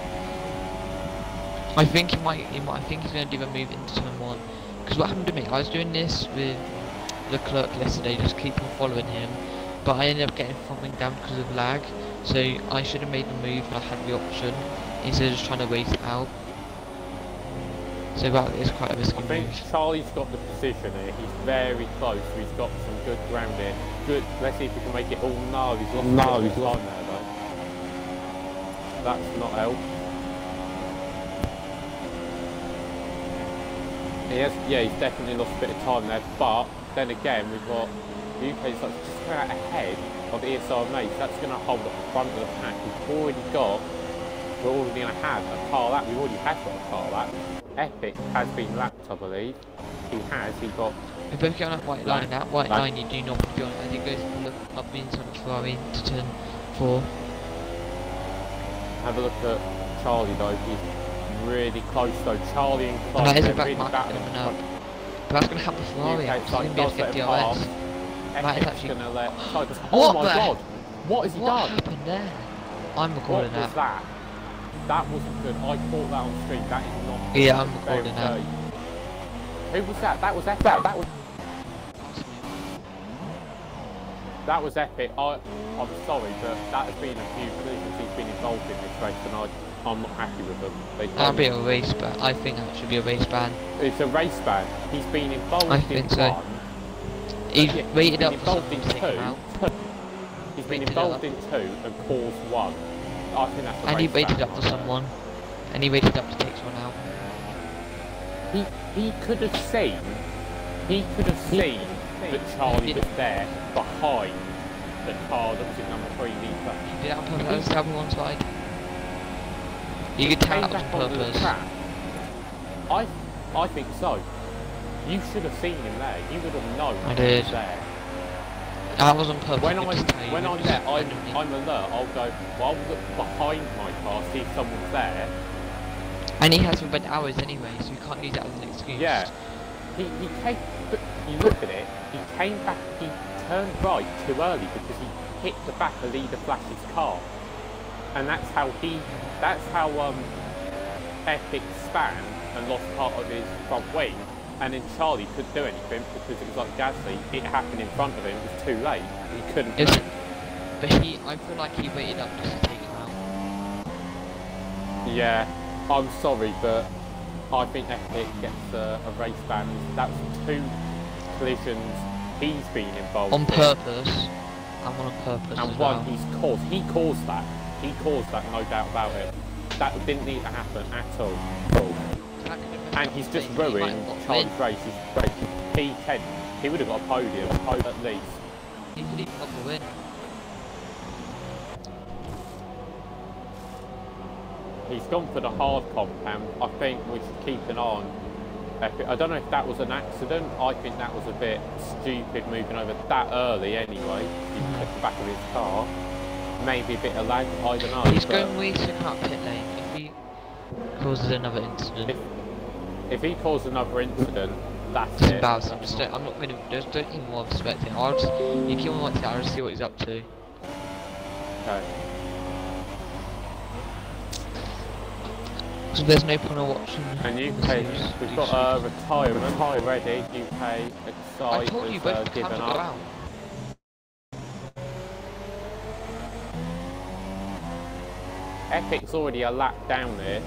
S1: I think I think he's going to do a move into turn 1. Because what happened to me, I was doing this with Leclerc yesterday, just keep on following him. But I ended up getting falling down because of lag. So I should have made the move when I had the option, instead of just trying to wait it out. So that is quite a risky move.
S2: I think Charlie's got the position here. He's very close. He's got some good ground here. Good. Let's see if we can make it. Oh no, he's lost time there though. That's not help. Yeah, he's definitely lost a bit of time there. But then again, we've got UK's like just about ahead of ESR Mace. That's going to hold up the front of the pack. We're already going to have a car lap. We've already had got a car lap. Epic has been lapped, I believe. He got...
S1: We're both going on that white line. That white line you do not want to go on as it goes up the inside of Ferrari into turn 4.
S2: Have a look at Charlie though. He's really close though. Charlie and Clyde.
S1: And that is a back market coming up. But that's going to happen to Ferrari. He's going to be able to get DRS. That is actually...
S2: Gonna let oh my god! What has he done?
S1: What happened there? I'm recording that.
S2: What was that? That wasn't good. I caught that on stream. That is not good.
S1: Yeah, I'm recording that.
S2: Who was that? That was epic. That was epic. I'm sorry, but that has been a few collisions he's been involved in this race, and I'm not happy with them.
S1: That'll be a race ban. I think that should be a race ban.
S2: It's a race ban. He's been involved in one.
S1: I think so. He's waited up for someone to take him out.
S2: He's been involved in 2 and caused 1. I think that's a
S1: and
S2: race
S1: he waited
S2: ban
S1: up for someone. And he waited up to take someone out.
S2: He could have seen that Charlie was there behind the car that was in number 3 Leader.
S1: He did that on purpose. That was down one side. You could tell that was on purpose.
S2: I think so. You should have seen him there. You would have known
S1: I did.
S2: He was there.
S1: That was on purpose.
S2: When I'm there, I'm alert. I'll go. Well, I'll look behind my car, see if someone's there.
S1: And he has red arrows anyway, so you can't use that as an excuse.
S2: Yeah. He came. But you look at it. He came back. He turned right too early because he hit the back of Leader Flash's car, and that's how Epic span and lost part of his front wing. And then Charlie couldn't do anything because it was like Gasly. It happened in front of him. It was too late. He couldn't.
S1: But I feel like he waited up just to take him out.
S2: Yeah, I'm sorry, but I think Epic gets a race ban. That's 2 collisions he's been involved
S1: on purpose. And one on purpose.
S2: And
S1: as
S2: one
S1: well.
S2: He caused that. He caused that, no doubt about it. That didn't need to happen at all. And he's just ruined Charlie's race. P10. He would have got a podium at least.
S1: He could even got the win.
S2: He's gone for the hard compound. I think we should keep an eye on Epic. I don't know if that was an accident. I think that was a bit stupid moving over that early anyway. He's at the back of his car. Maybe a bit of lag, I don't know.
S1: He's going way too out pit lane. If he causes another incident.
S2: If he causes another incident, that's
S1: it's
S2: it.
S1: embarrassing. Just don't, I'm not going to, just don't even want to respect him. I'll just, you keep on watching, I'll just see what he's up to.
S2: Okay.
S1: So there's no point in watching.
S2: And UK, we've got a retirement already. UK
S1: I told you both
S2: given
S1: to go
S2: up.
S1: out.
S2: Epic's already a lap down there.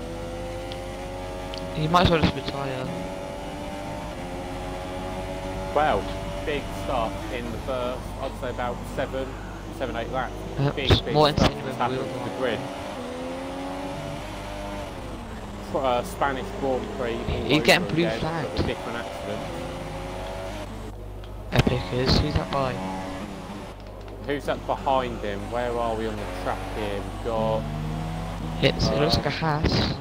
S1: You might as well just retire.
S2: Well, big stuff in the first, I'd say about 7, 8 laps. Big
S1: more
S2: stuff
S1: entertaining
S2: that's
S1: with
S2: happened
S1: wheel
S2: to the grid. Spanish Grand Prix.
S1: He's getting blue
S2: again,
S1: flagged.
S2: a different accident.
S1: Epic is. Who's that by?
S2: Who's that behind him? Where are we on the track here? We've got...
S1: It looks like a Haas.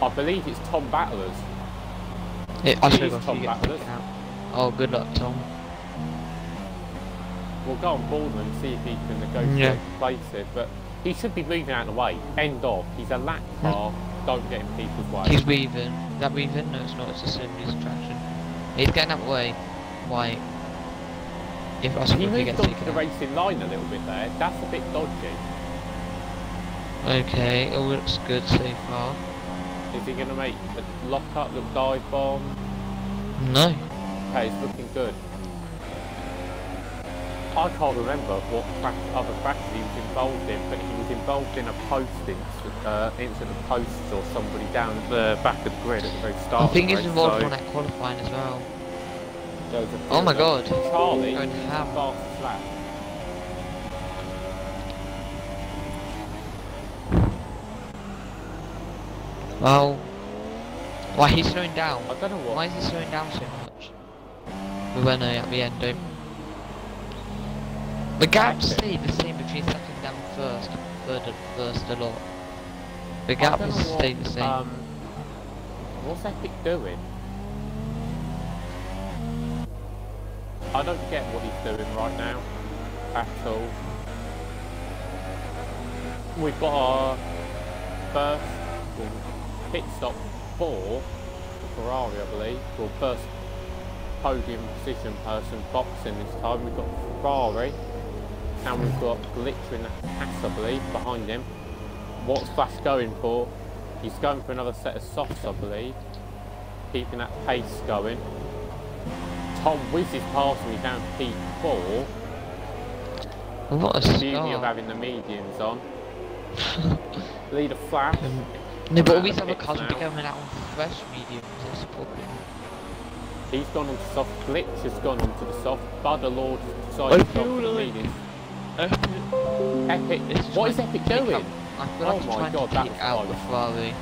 S2: I believe it's Tom Battlers.
S1: I should have
S2: Tom
S1: got
S2: Battlers.
S1: out. Oh, good luck, Tom.
S2: We'll go on board and see if he can negotiate to place it, but he should be moving out of the way. End of. He's a lap car. Don't get in people's way.
S1: He's weaving. Is that weaving? No, it's not. It's just a news attraction. He's getting out of the way. Why? If I
S2: He moved onto the racing line a little bit there. That's a bit dodgy.
S1: Okay, it all looks good so far.
S2: Is he going to make a lock-up, little dive bomb?
S1: No.
S2: Okay, it's looking good. I can't remember what other crashes he was involved in, but he was involved in a incident of posts or somebody down at the back of the grid at the very start.
S1: I think
S2: of the
S1: he's
S2: race,
S1: involved
S2: so
S1: in that qualifying as well.
S2: oh
S1: my god.
S2: Charlie,
S1: Going ham.
S2: fastest lap.
S1: Well, why he's slowing down?
S2: I don't know what.
S1: Why is he slowing down so much? We went at the end, don't. The gap stayed the same between second and first, third and first a lot. The gap has stayed the same.
S2: What's Epic doing? I don't get what he's doing right now at all. We've got our first pit stop for Ferrari, I believe. Well, first podium position person boxing this time. We've got Ferrari and we've got glittering Haas, I believe, behind him. What's Flash going for? He's going for another set of softs, I believe. Keeping that pace going. Tom whizzes past me down P4.
S1: What a
S2: The beauty of having the mediums on. Leader Flash.
S1: No, but all these other cars will be coming out on fresh mediums, that's the problem.
S2: He's gone on to soft. Glitch has gone on to the soft. Butter Lord has decided to go for the mediums. Epic. What is Epic doing?
S1: I feel like he's trying to take out the Ferrari.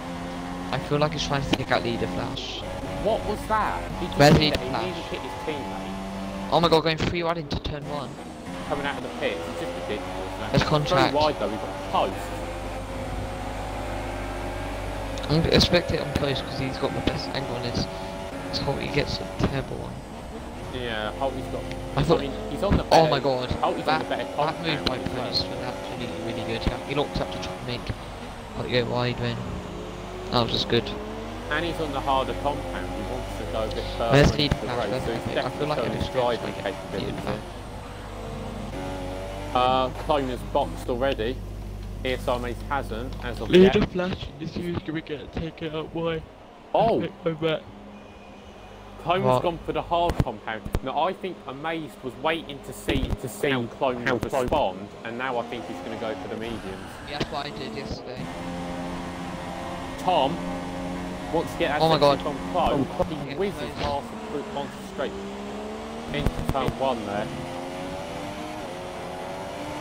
S1: I feel like he's trying to take out Leader Flash.
S2: What was that?
S1: Where's
S2: He
S1: Leader
S2: nearly
S1: Flash?
S2: hit his teammate.
S1: Oh my god, going free wide into turn 1.
S2: Coming out of the pit. It's just ridiculous, man.
S1: There's contract.
S2: Very wide though, we've got post.
S1: I'm gonna expect it on post because he's got the best angle on his whole, he gets a terrible one.
S2: Yeah, Holt's got.
S1: I thought,
S2: mean, he's on the better,
S1: oh my god,
S2: Holt's on the better
S1: that move by
S2: compound as well.
S1: Prince was actually really good. He locked up to try and make Hot go wide when. That was just good.
S2: And he's on the harder compound. He wants to go a bit further.
S1: Where's
S2: into
S1: Leader
S2: the
S1: Flash?
S2: race,
S1: Where's
S2: so he's
S1: Epic? I
S2: definitely
S1: feel like
S2: showing
S1: Epic's
S2: his
S1: going to
S2: driving
S1: get
S2: capabilities
S1: Leader
S2: there.
S1: Flash.
S2: Cloner's boxed already. ESRMA's hasn't, as of
S1: Leader
S2: yet.
S1: Flash is going to get taken out by.
S2: Oh!
S1: Over.
S2: Cloner's gone for the hard compound. Now I think Amazed was waiting to see how Clone would respond, and now I think he's going to go for the mediums.
S1: Yeah, that's what I did yesterday.
S2: Tom wants to get that
S1: oh my god.
S2: from Clone. He whizzes past the onto straight into turn 1 there.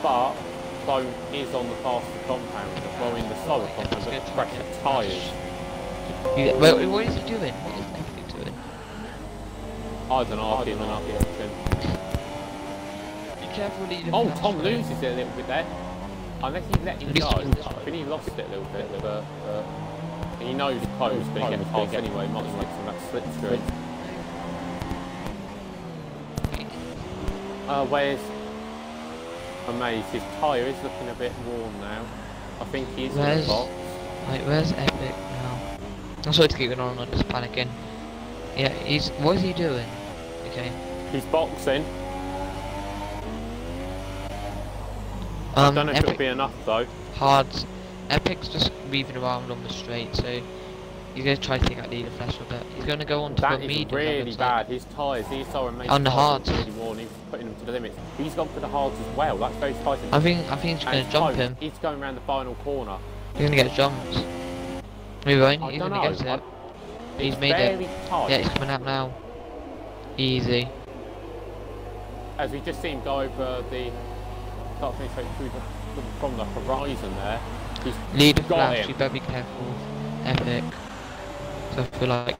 S2: But Clone is on the faster compound, well in the slower compound, but pressure tyres.
S1: Yeah, well, what is he doing? What is Epic doing?
S2: I don't know, I've given up yet.
S1: Be careful, Leader
S2: Oh,
S1: Flash,
S2: Tom
S1: though.
S2: loses it a little bit there. unless he let him go, I think he lost it a little bit, but he knows Poe's going to get past anyway, might as well get some of that slipstream. Where's Amazed? His tyre is looking a bit worn now. I think he is in the box.
S1: Wait, where's Epic now? I'm sorry to keep going on, I'm just panicking. Yeah, what is he doing? Okay.
S2: He's boxing. I don't know if it'll be enough though.
S1: Hards. Epic's just weaving around on the straight, so he's going to try to take out Leader Flash a bit. He's going to go on to the medium.
S2: That is really bad. His tyres, these are amazing.
S1: On the hards.
S2: Really worn. He's putting them to the limits. He's gone for the hards as well. That's very spicy.
S1: I think he's going to jump him.
S2: He's going around the final corner.
S1: He's going to get jumped. Maybe won't. He's going to get it. He's made it.
S2: Tight.
S1: Yeah, he's coming out now. Easy.
S2: As we just see him go over the... Start finishing straight through from the horizon there. He's
S1: Leader Flash, you better be careful. Epic. So I feel like...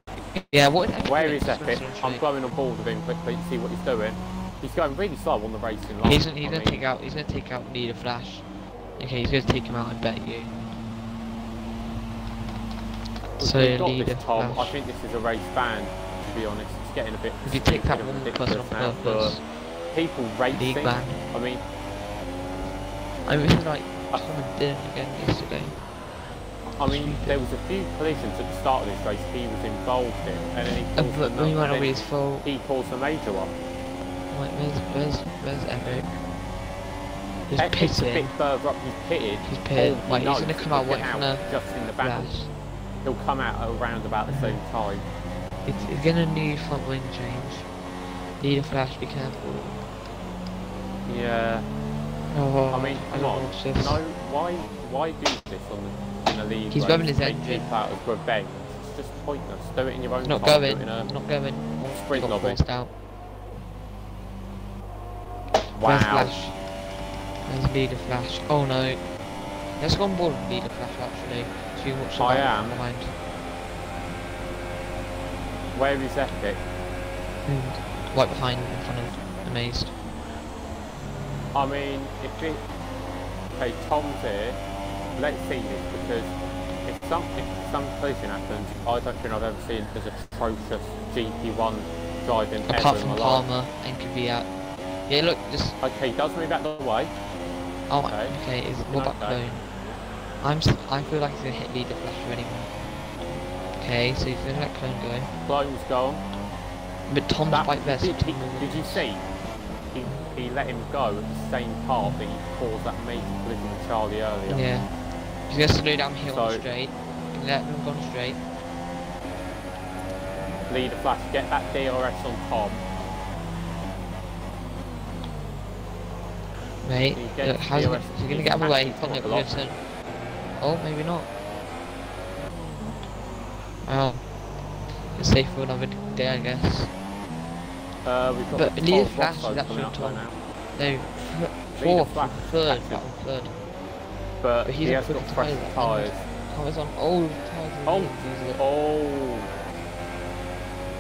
S1: Yeah, what is Epic?
S2: Where is Epic? I'm going on board with him quickly to see what he's doing. He's going really slow on the racing line.
S1: He's going to take out Leader Flash. Okay, he's going to take him out, I bet you. So Leader Flash.
S2: I think this is a race ban, to be honest. It's getting a bit...
S1: If you take that one person off purpose...
S2: People racing, I mean...
S1: I mean, like someone did again yesterday.
S2: I mean, there was a few collisions at the start of this race he was involved in, and then he caused a major one.
S1: Wait, where's Epic? He's
S2: Epic's
S1: pitted.
S2: A bit further up. He's pitted.
S1: He's pitted. Wait, he's going to come out from the
S2: just in the back. He'll come out around about the same time.
S1: It's going to need front wing change. Leader Flash, be careful.
S2: Yeah.
S1: Oh,
S2: I mean, come on. No, why do this in the league?
S1: He's revving his engine.
S2: Out of revenge. It's just pointless. Do it in your own
S1: not
S2: time.
S1: Going. Not going.
S2: Sprint lobby.
S1: Out.
S2: Wow.
S1: Where's Flash? There's Leader Flash. Oh no. Let's go on board with Leader Flash actually. So you can watch
S2: I am.
S1: Behind.
S2: Where is Epic?
S1: Right behind, in front of Amazed.
S2: I mean, okay, Tom's here. Let's see this, because if some collision happens, I don't think I've ever seen as atrocious GP1 driving
S1: apart
S2: ever
S1: from
S2: in my
S1: Palmer
S2: life.
S1: and Kvyat. Yeah, look, just.
S2: Okay, he does move out of the way.
S1: Oh, okay. What about Clone? I feel like he's gonna hit Leader Flash anyway. Okay, so he's gonna let Clone go.
S2: Clone's gone.
S1: But Tom's right there. So
S2: did you see? He let him go at the same part that he caused that major collision with Charlie earlier.
S1: Yeah. He's going to slow down here on the straight. Let him go on straight.
S2: Leader Flash, get that DRS on Tom.
S1: Mate, look, how's he going to get out of the way? Listen. Oh, maybe not. Well, it's safe for another day, I guess.
S2: We've got
S1: but Leader Flash is actually on top. No, third. But
S2: he has got fresh tyres.
S1: Tyres on old tyres.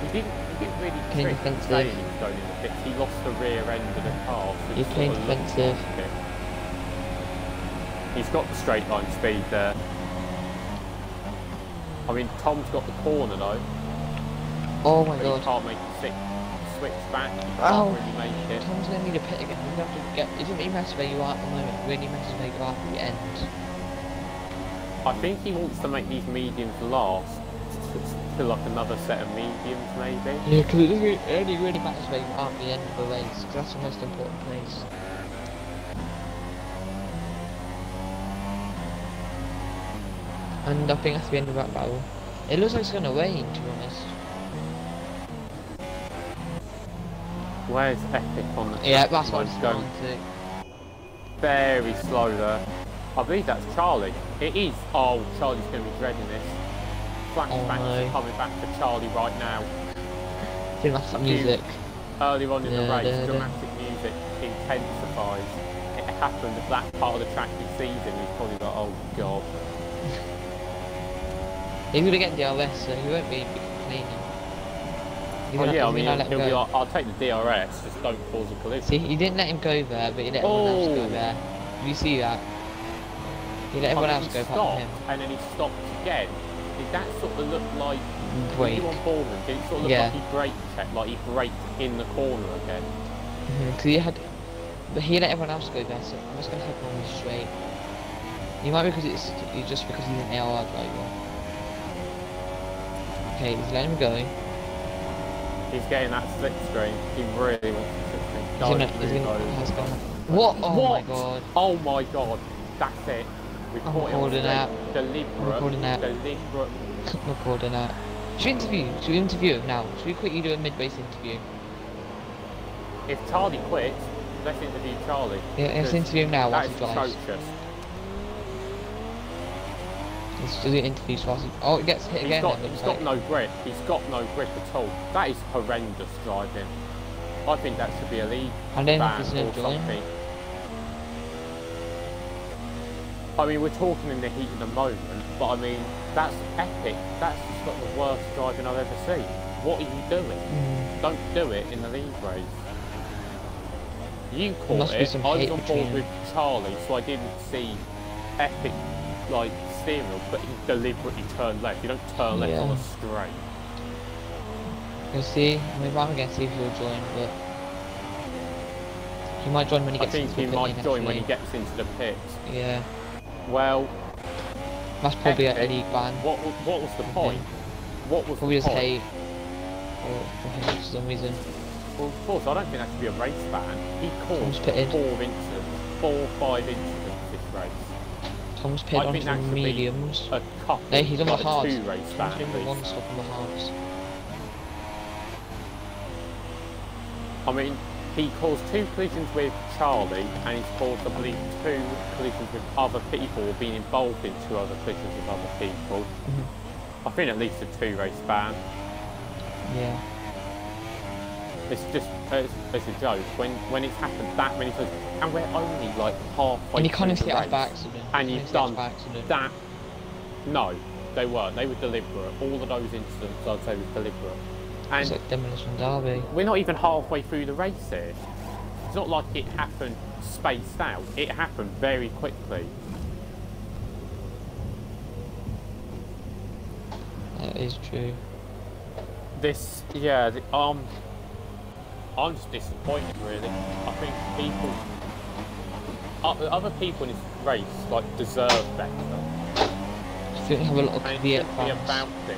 S2: He didn't really trick saying he was going in the pits. He lost the rear end of the car. So
S1: he's playing defensive.
S2: He's got the straight line speed there. I mean, Tom's got the corner though.
S1: Oh my god.
S2: He can't make the switch back. He can't really make it.
S1: Tom's going to need a pit again. He's going to have to get. It doesn't really matter where you are at the moment. It really matters where you are at the end.
S2: I think he wants to make these mediums last. To like another set of mediums maybe.
S1: Yeah, because it only really matters where you are at the end of the race. Because that's the most important place. And I think that's the end of that battle. It looks like it's going to rain, to be honest.
S2: Where's Epic on the track?
S1: Yeah, that's what it's going to.
S2: Very slow there. I believe that's Charlie. It is. Oh, Charlie's going to be dreading this. Flashbacks coming back to Charlie right now.
S1: Dramatic music.
S2: Earlier on in the race, dramatic music intensifies. It happened at that part of the track he sees him, he's probably like, oh god.
S1: He's going to get DRS, so he won't be complaining.
S2: Oh yeah, I mean, he'll be like, I'll take the DRS, just don't cause a collision.
S1: See, he didn't let him go there, but he let everyone else go there. Did you see that? He let everyone
S2: I mean,
S1: else
S2: he
S1: go apart
S2: stopped,
S1: from him.
S2: and then he stopped again. Did that sort of look like, were
S1: Break.
S2: you on board with him? Did it sort of look
S1: Yeah.
S2: like he braked checked, like he braked in the corner again?
S1: Because he had, but he let everyone else go better. I'm just gonna hope one was straight. He might be because it's just because he's an AR driver. Okay, he's letting him go.
S2: He's getting that slip screen. He really wants to slip screen.
S1: He's
S2: Go,
S1: gonna,
S2: really go.
S1: What? Oh
S2: What?
S1: my god.
S2: Oh my god. That's it. We
S1: I'm
S2: caught him
S1: recording that.
S2: Deliberate.
S1: I'm recording that.
S2: Deliberate.
S1: I'm recording that. Should we interview? Should we interview him now? Should we quickly do a mid-race interview?
S2: If Charlie quits, let's interview Charlie.
S1: Yeah, let's interview him now whilst he
S2: That is
S1: drives.
S2: atrocious.
S1: Let's do the interviews whilst he... Oh, it gets hit again.
S2: He's got no grip. He's got no grip at all. That is horrendous driving. I think that should be a league
S1: And then
S2: ban
S1: he's
S2: or
S1: enjoying.
S2: something. I mean, we're talking in the heat of the moment, but I mean, that's epic. That's just like the worst driving I've ever seen. What are you doing? Don't do it in the league race. You caught it. I was on board with Charlie, so I didn't see epic, like, steering wheel, but he deliberately turned left. You don't turn left on a straight.
S1: You'll see. I mean, I'm going to see if he'll join, but... He might join when he gets into the pit.
S2: I think he might join when he gets into the pits.
S1: Yeah.
S2: Well...
S1: That's probably a league ban.
S2: What was the point? What was
S1: probably
S2: the point?
S1: hate for him for some reason.
S2: Well, of course, I don't think that should be a race ban. He caused four or five incidents this race.
S1: Tom's pitted onto the mediums.
S2: A couple,
S1: no, he's on the hards.
S2: Two race ban.
S1: He's doing the one stop on the hards.
S2: I mean, he caused 2 collisions with Charlie, and he's caused, I believe, 2 collisions with other people, or been involved in 2 other collisions with other people. I think at least a 2 race ban.
S1: Yeah.
S2: It's just, it's a joke. When it's happened that many times, and we're only like halfway
S1: and you kind of
S2: through
S1: hit
S2: the
S1: us
S2: race,
S1: by accident.
S2: and you've done that. No, they weren't. They were deliberate. All of those incidents, I'd say, was deliberate. And
S1: it's like Demolition Derby.
S2: We're not even halfway through the race here. It's not like it happened spaced out. It happened very quickly.
S1: That is true.
S2: This, yeah, I'm just disappointed, really. I think people, other people in this race, like, deserve better.
S1: I think we have a lot of
S2: and it should be about it.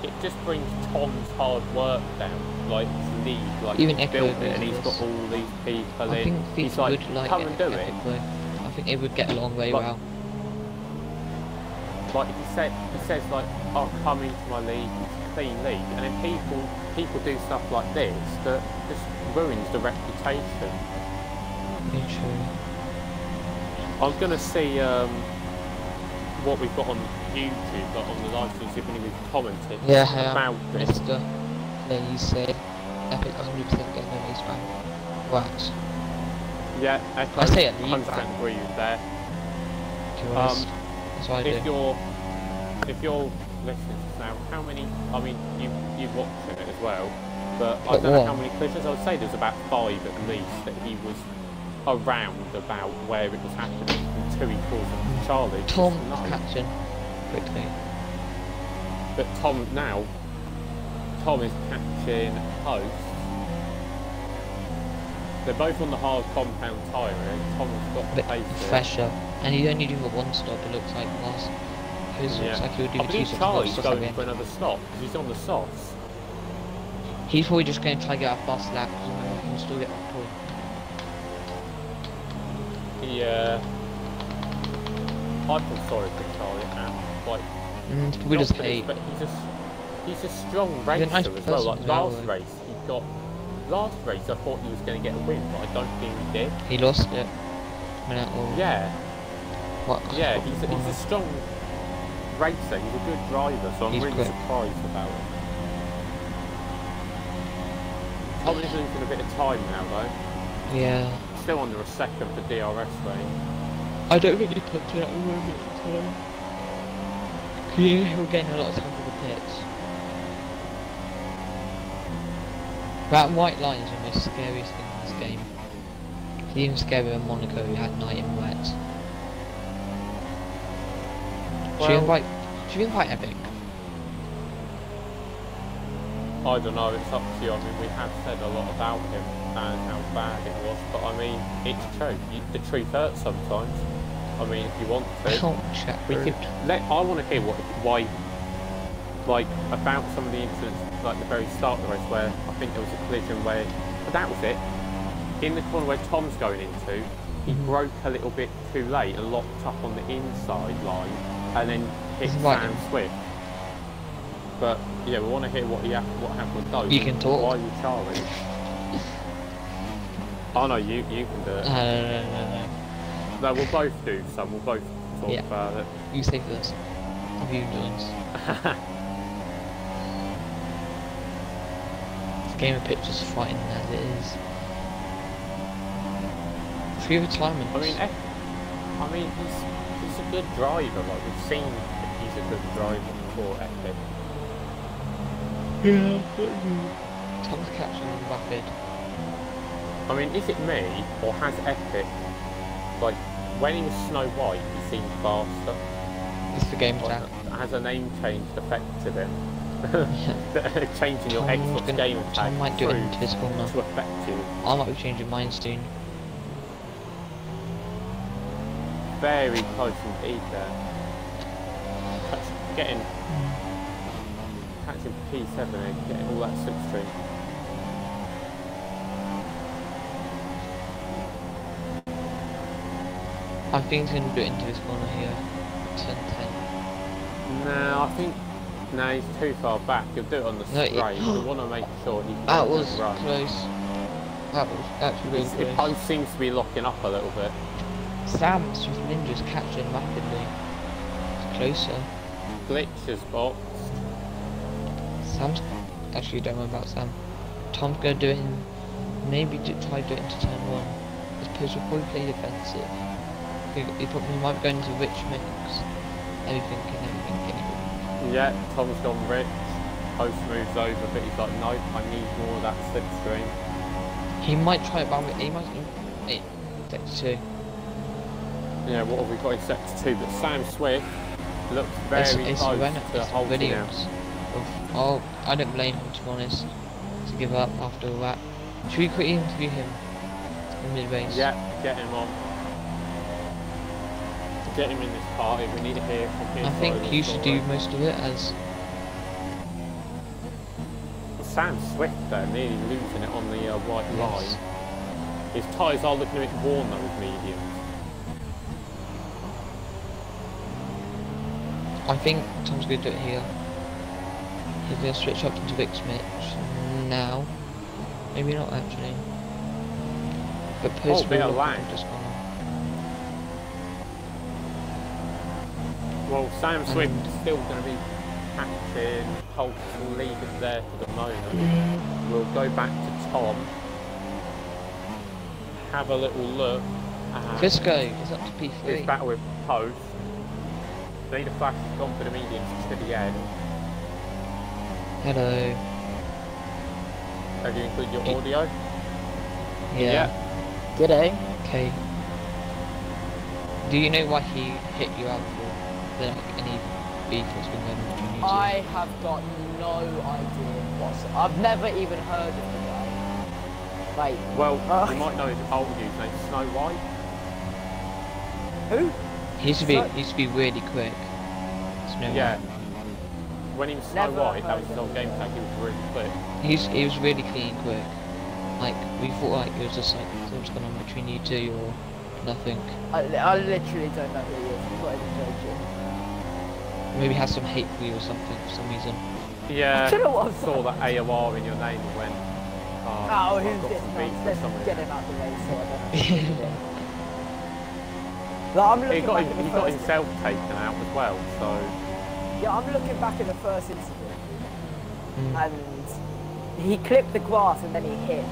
S2: It just brings Tom's hard work down, like his league, like
S1: even
S2: he's built it and he's got all these people in. He's like, come and do it.
S1: I think it would get along very well.
S2: Like he says like, oh, come into my league, it's a clean league, and then people do stuff like this that just ruins the reputation.
S1: Yeah, true.
S2: I'm gonna see what we've got on YouTube, like on the live stream, see if anybody's commented about this.
S1: Mr. Yeah, you said Epic 100% getting a race ban. Right.
S2: Yeah,
S1: I say a league
S2: 100%
S1: ban.
S2: agree with that.
S1: That's what I do.
S2: If you're listening now, how many? I mean, you've watched it as well, but I don't know how many collisions. I would say there's about 5 at least that he was around about where it was happening until he caused Charlie.
S1: Tom's catching quickly.
S2: But Tom is catching Post. They're both on the hard compound tyre and Tom's got the pace
S1: fresher. And he's only doing a 1 stop, it looks like last. Looks like he would do
S2: I believe
S1: 2 stops.
S2: Charlie's going for another stop because he's on the softs.
S1: He's probably just going to try to get a fast lap because he can still get off pull.
S2: Yeah. I feel sorry for Charlie now. Like,
S1: it's probably just hate.
S2: But he's a strong racer as well. Like last race I thought he was going to get a win, but I don't think he did.
S1: He lost it.
S2: Yeah.
S1: What?
S2: Yeah, he's a strong racer. He's a good driver, so I'm really surprised about it. Probably losing a bit of time now though.
S1: Yeah.
S2: Still under a second for DRS range.
S1: I don't think he puts it at the moment. He'll gain a lot of time for the pits. That white line is the most scariest thing in this game. It's even scarier than Monaco at night in wet. Should we invite Epic?
S2: I don't know, it's up to you. I mean, we have said a lot about him and how bad it was, but I mean, it's true. The truth hurts sometimes. I mean, if you want to, we could I want to hear why, like, about some of the incidents, like the very start of the race, where I think there was a collision where, but that was it. In the corner where Tom's going into, he broke a little bit too late and locked up on the inside line, and then hit Sam Swift. But yeah, we want to hear what happened. No,
S1: you can talk.
S2: Why are you Charlie? Oh no, you can do it.
S1: No.
S2: No, we'll both do some. We'll both talk about it.
S1: You say first. Have you joined? This game of pitch is frightening as it is. 3 retirements.
S2: I mean, he's a good driver. Like we've seen, that he's a good driver before Epic.
S1: Yeah. Tom's catching rapid.
S2: I mean, is it me or has Epic, like when he was Snow White, he seemed faster?
S1: It's the game tag.
S2: Has a name change affected him? Changing your Xbox game tag
S1: Tom might do it into this corner
S2: to affect you.
S1: I might be changing mine soon.
S2: Very close indeed there. Catching P7 and getting all that slipstream.
S1: I think he's going to do it into this corner here. Turn 10.
S2: No, I think he's too far back. He'll do it on the straight. We want to make sure he can
S1: that was
S2: run.
S1: Close. That was actually really close.
S2: It both seems to be locking up a little bit.
S1: Sam's with Ninja's catching rapidly. It's closer.
S2: Glitches boxed.
S1: Sam's actually don't know about Sam. Tom's gonna do it in try to do it into turn 1. His post will probably play defensive. He probably might go into rich mix. Everything.
S2: Yeah, Tom's gone rich. Post moves over, but he's like, no, I need more of that slipstream.
S1: He might try it, but he might sector 2.
S2: Yeah, what have we got in sector 2? But Sam Swift looks very close to holding out.
S1: Oh, I don't blame him, to be honest, to give up after all that. Should we quickly interview him in mid-race?
S2: Yeah, get him on. Get him in this party. We need to hear from him.
S1: I think you should do most of it as...
S2: Sam Swift there, nearly losing it on the white line. His tyres are looking a bit worn though with mediums.
S1: I think Tom's going to do it here. He's going to switch up into Vic Mitch now. Maybe not actually. But post
S2: bit of lag.
S1: Just gone on.
S2: Well, Sam Swift is still going to be captain. Holt's lead is there for the moment. We'll go back to Tom. Have a little look.
S1: Fisco is up to P3.
S2: His battle with Post. Leader Flash has gone for the mediums to the end.
S1: Hello.
S2: Have you included your audio?
S1: Yeah.
S3: G'day.
S1: Okay. Do you know why he hit you out for? There any beef that's been going on between you two?
S3: I have got no idea what's. I've never even heard of the guy. Like.
S2: Well, you might know his old name's Snow White.
S3: Who?
S1: He used to be really quick.
S2: Yeah. When he was Snow White, that was his old game tag. He was really quick.
S1: He was really clean quick. Like we thought like it was just like something's going on between you two or nothing.
S3: I literally don't know who he is. I'm not even joking.
S1: Maybe he has some hate for you or something for some reason.
S2: Yeah.
S3: I don't know what
S2: I saw that AOR in your name and went.
S3: Oh, who's this? Let's get him out the way so I don't. Like,
S2: he got himself taken out as well, so...
S3: Yeah, I'm looking back at the first incident, and he clipped the grass and then he hit,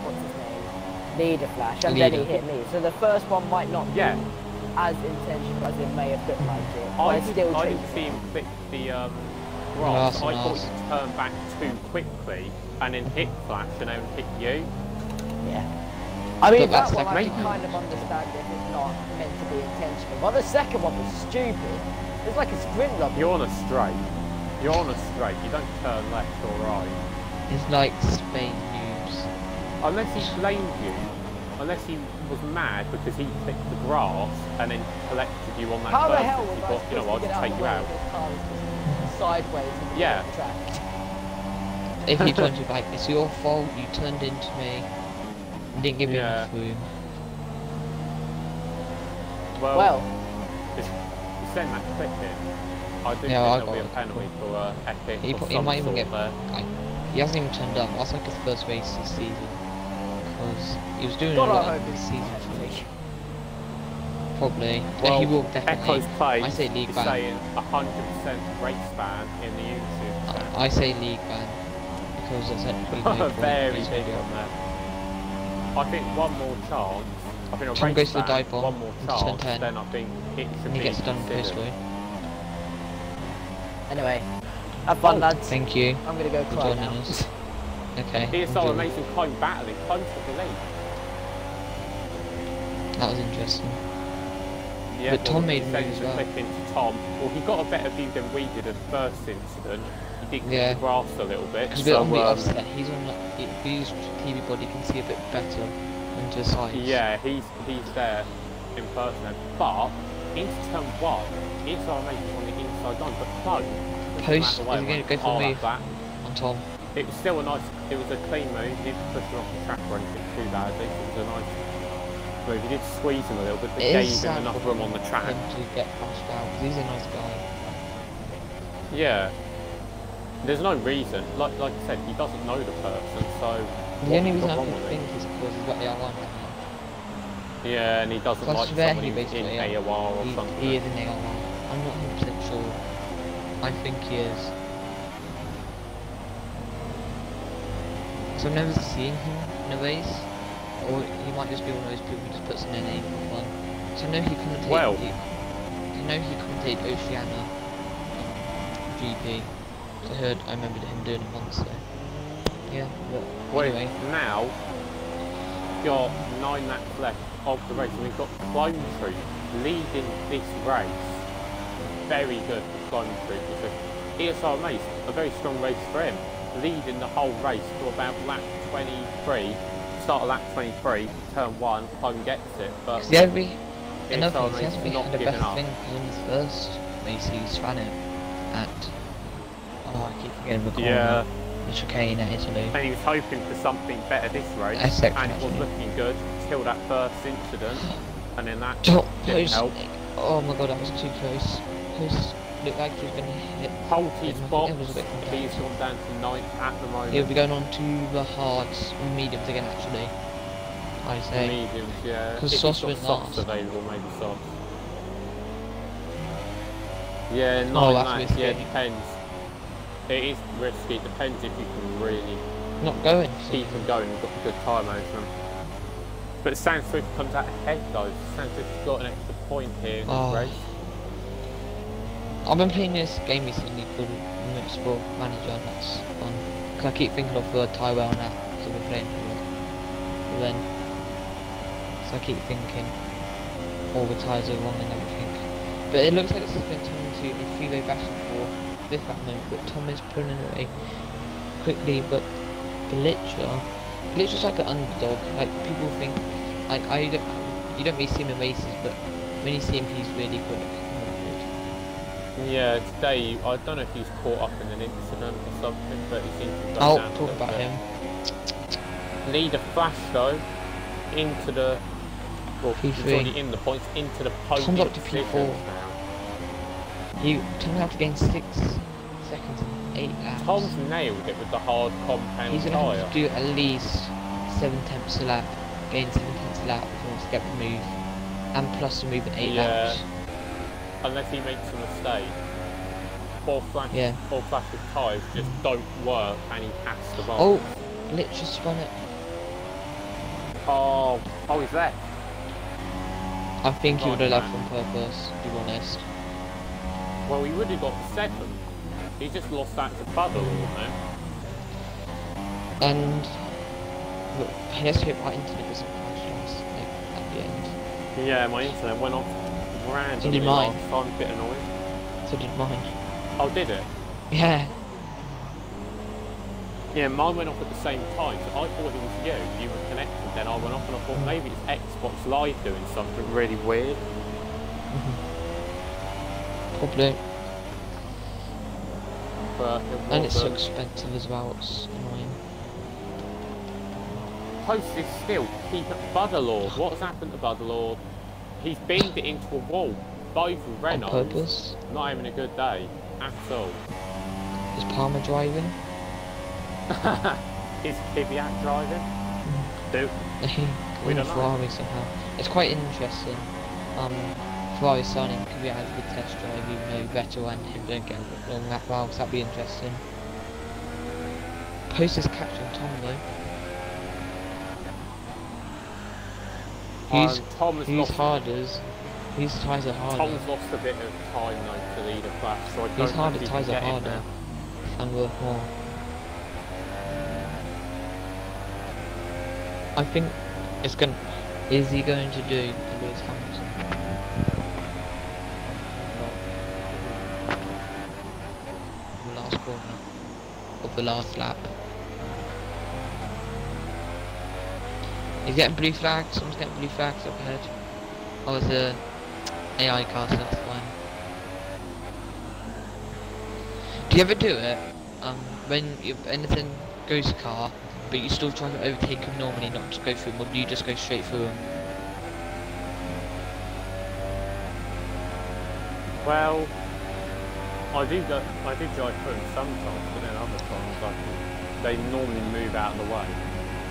S3: what's his name, Leader Flash, and then he hit me. So the first one might not be as intentional as it may have looked like it.
S2: I didn't see him clip the grass, I thought he turned back too quickly, and then hit Flash, and then hit you.
S3: Yeah. I mean, that one I can kind of understand if it's not meant to be intentional. But the second one was stupid. It's like a sprint lobby.
S2: You're on a straight. You're on a straight. You don't turn left or right.
S1: It's like Spain news.
S2: Unless he blamed you. Unless he was mad because he clipped the grass and then collected you on that
S3: How the
S2: first
S3: hell
S2: and
S3: was
S2: he
S3: I
S2: thought, you know what,
S3: supposed to
S2: I'll
S3: get
S2: just
S3: out
S2: take
S3: of the
S2: you
S3: way
S2: out.
S3: if this car was just sideways in the
S2: Yeah.
S3: middle of the track?
S1: If he turns you back, it's your fault, you turned into me. You didn't give me
S2: Yeah.
S1: enough room.
S3: Well,
S2: you send that clip in. I do
S1: Yeah, I
S2: think there'll be a
S1: got it.
S2: penalty for epic
S1: He,
S2: or
S1: he
S2: some
S1: might even
S2: sort
S1: get.
S2: there.
S1: He hasn't even turned up. That's like his first race this season. Because he was doing
S3: God,
S1: a
S3: I
S1: lot
S3: hope
S1: in this
S3: it's
S1: season.
S3: actually.
S1: Probably. Yeah,
S2: Well,
S1: he will definitely.
S2: Echo's page
S1: I say league
S2: is
S1: ban.
S2: saying 100% race ban in the YouTube chat.
S1: I say league ban. Because it's actually no point
S2: Very
S1: using
S2: big
S1: it.
S2: on that. I think one more chance. I think a
S1: Tom
S2: race
S1: goes for the
S2: ban,
S1: dive bomb
S2: one more
S1: into turn
S2: chance,
S1: 10,
S2: then I think it should
S1: and he
S2: be
S1: gets it done on
S2: considered.
S1: postway.
S3: Anyway, have fun, lads.
S1: Thank you
S3: I'm gonna go
S1: for
S3: cry
S1: joining
S3: now.
S1: us. Okay.
S2: It's so
S1: enjoy.
S2: amazing, clone battling, clone to the lead.
S1: That was interesting.
S2: Yeah,
S1: But Tom made
S2: he
S1: moves
S2: sends
S1: as
S2: the
S1: well.
S2: clip into Tom. Well, he got a better view than we did at the first incident. He did
S1: Yeah.
S2: get the grass a little bit.
S1: Because
S2: So,
S1: on the offset, he's on like, if you use TV body, you can see a bit better onto the sides.
S2: yeah, he's there in person. But into turn 1, it's our amazing on the inside line. But clone.
S1: Post, is he going to go for a move
S2: that.
S1: on Tom?
S2: It was still a nice, it was a clean move. He didn't push him off the track or anything too badly. It was a nice move. He did squeeze him a little bit, but
S1: It
S2: gave
S1: is
S2: him
S1: sad
S2: enough
S1: for
S2: room on the track.
S1: him to get crashed out, because he's a nice guy.
S2: Yeah. There's no reason. Like I said, he doesn't know the person, so
S1: The only
S2: what's
S1: reason I
S2: wrong
S1: can
S2: with
S1: think
S2: it?
S1: is because he's got the outline right now.
S2: Yeah, and he doesn't
S1: I
S2: like
S1: swear
S2: someone
S1: he
S2: who's in
S1: basically
S2: AOR or something.
S1: he is in AOR. I'm not 100% sure. I think he is. So I've never seen him in a race, or he might just be one of those people who just puts in their name for fun. So I know he commentated.
S2: Well.
S1: I know he commentated Oceania GP. So I remembered him doing it once. So yeah. But
S2: Well,
S1: anyway,
S2: now got 9 laps left of the race, and we've got Clone Troop leading this race. Very good for Clone Troop. It's ESR Mace, a very strong race for him. Leading the whole race to about lap 23. Start of lap 23, turn 1, Clone gets it. But
S1: he hasn't really
S2: ESR
S1: he
S2: Mace
S1: hasn't
S2: is
S1: really
S2: not
S1: had the
S2: giving
S1: best
S2: up.
S1: thing in his first race. He ran it at. Oh, I keep forgetting the corner.
S2: Yeah.
S1: The chicane at Italy.
S2: And he was hoping for something better this race,
S1: Essex,
S2: and it was
S1: actually.
S2: looking good till that first incident, and then that
S1: Top
S2: didn't
S1: post.
S2: help.
S1: Oh my god, that was too close. Post looked like he was going to hit.
S2: Holty's
S1: I think
S2: box,
S1: it was a bit
S2: he's
S1: congested.
S2: gone down to 9th at the moment.
S1: He'll be going on to the hards, mediums again actually. I say.
S2: Mediums, yeah.
S1: 'Cause
S2: If
S1: softs
S2: he's
S1: went
S2: got softs
S1: last.
S2: available, maybe softs. Yeah, 9
S1: Oh, that's
S2: laps, yeah,
S1: risky.
S2: depends. It is risky, it depends if you can really
S1: Not going.
S2: keep him going and got good tyre management. But Sam Swift comes out ahead though. Sam Swift's got an extra point here in this
S1: Oh.
S2: race.
S1: I've been playing this game recently called Motorsport Manager, and that's fun. Cause I keep thinking of the Tyrell and that, so we're playing for then. So I keep thinking all the tyres are wrong and everything. But it looks like this has been turned into a three-way battle for this moment, but Tom is pulling away quickly, but Glitcher's like an underdog. Like people think, like you don't really see him in races, but when you see him, he's really quick.
S2: Yeah, today, I don't know if he's caught up in an incident or something, but he seems to go
S1: I'll
S2: down a
S1: talk
S2: little
S1: about
S2: bit.
S1: him.
S2: Need a flash though, into the, well, he's
S1: P3.
S2: already in the points, into the podium
S1: Tom's up to
S2: positions
S1: P4.
S2: now.
S1: Tom's have to gain 6 seconds in 8 laps.
S2: Tom's nailed it with the hard compound
S1: He's gonna
S2: tyre.
S1: have to do at least 7/10 a lap, gain 7/10 a lap if he wants to get the move, and plus the move in 8
S2: Yeah.
S1: laps.
S2: Unless he makes a mistake. Or flash
S1: Yeah.
S2: of tyres just don't work and he has to bolt.
S1: Oh, Glitch just spun it.
S2: Oh, he's left.
S1: I think he would have
S2: Right,
S1: left on purpose, to be honest.
S2: Well, he would have got second. He just lost that to Puddle, now.
S1: And look, let's hope our internet doesn't crash us, like at the end.
S2: Yeah, my internet went off randomly
S1: Did mine?
S2: last time, bit annoying.
S1: So did mine.
S2: Oh, did it?
S1: Yeah.
S2: Yeah, mine went off at the same time, so I thought it was you were connected, then I went off and I thought maybe it's Xbox Live doing something really weird.
S1: Probably.
S2: But
S1: And it's so
S2: wasn't.
S1: expensive as well, it's annoying.
S2: Post is still keeping Butterlord. What's happened to Butterlord? He's beamed it into a wall. Both
S1: On
S2: Renaults
S1: purpose.
S2: not having a good day at all.
S1: Is Palmer driving?
S2: Is Kvyat driving? Dude, we don't know.
S1: Ferrari somehow. It's quite interesting. Ferrari signing Kvyat as the test drive, even though Vettel and him don't get along that well, so that'd be interesting. Post is catching Tom though. His tyres are harder.
S2: Tom's lost a bit of time though to lead a class, so I
S1: His
S2: don't know
S1: harder
S2: if he
S1: tyres
S2: can
S1: are
S2: get in
S1: harder
S2: there.
S1: and worth more. I think it's going. Is he going to do the Lewis Hamilton? The last corner of the last lap. He's getting blue flags. Someone's getting blue flags up ahead. Oh, it's a AI car, so that's fine. Do you ever do it? When anything goes car, but you still try to overtake him normally, not just go through him, or do you just go straight through him?
S2: Well, I do drive through them sometimes, but then other times they normally move out of the way.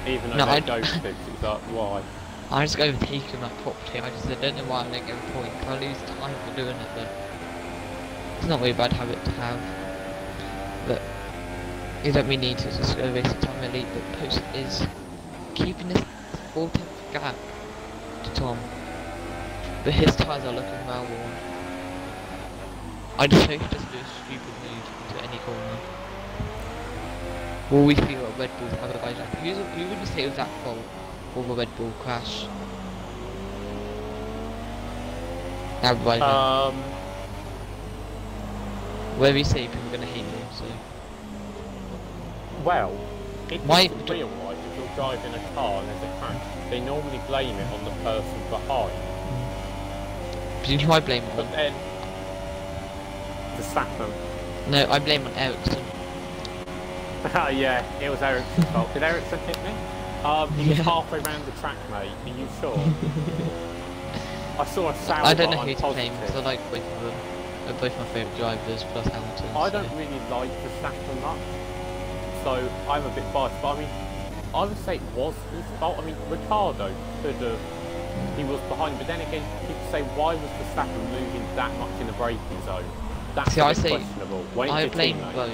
S2: Even though they're ghost fix, it's like, why?
S1: I just overtake him like properly. I don't know why I don't get a point. I lose time for doing it, but it's not really a bad habit to have. But you don't really need to just go waste your time elite, but Post is keeping his 4/10 gap to Tom. But his tyres are looking well worn. I just hope he doesn't do a stupid move to any corner. Will we feel at Red Bull have a guy like who would you say was at fault for the Red Bull crash? Everybody. Wherever you say people are gonna hate you, so.
S2: Well, it
S1: Why-
S2: doesn't feel right if you're driving a car and there's a crash. They normally blame it on the person behind.
S1: Do you know who I blame it
S2: But
S1: on?
S2: then, Verstappen.
S1: No, I blame it on Ericsson.
S2: Yeah, it was Ericsson's fault. Did Ericsson hit me? He was
S1: Yeah.
S2: halfway around the track, mate. Are you sure? I saw a sound.
S1: I don't know who to blame because I like both of them. They're both my favourite drivers plus Hamilton.
S2: I
S1: so.
S2: don't really like Verstappen much, so I'm a bit biased. But I mean, I would say it was his fault. I mean, Ricardo could have. He was behind, but then again, people say why was Verstappen moving that much in the braking zone? That's
S1: See,
S2: a
S1: I
S2: bit
S1: say
S2: questionable. When
S1: I
S2: it's your
S1: blame
S2: teammate.
S1: both.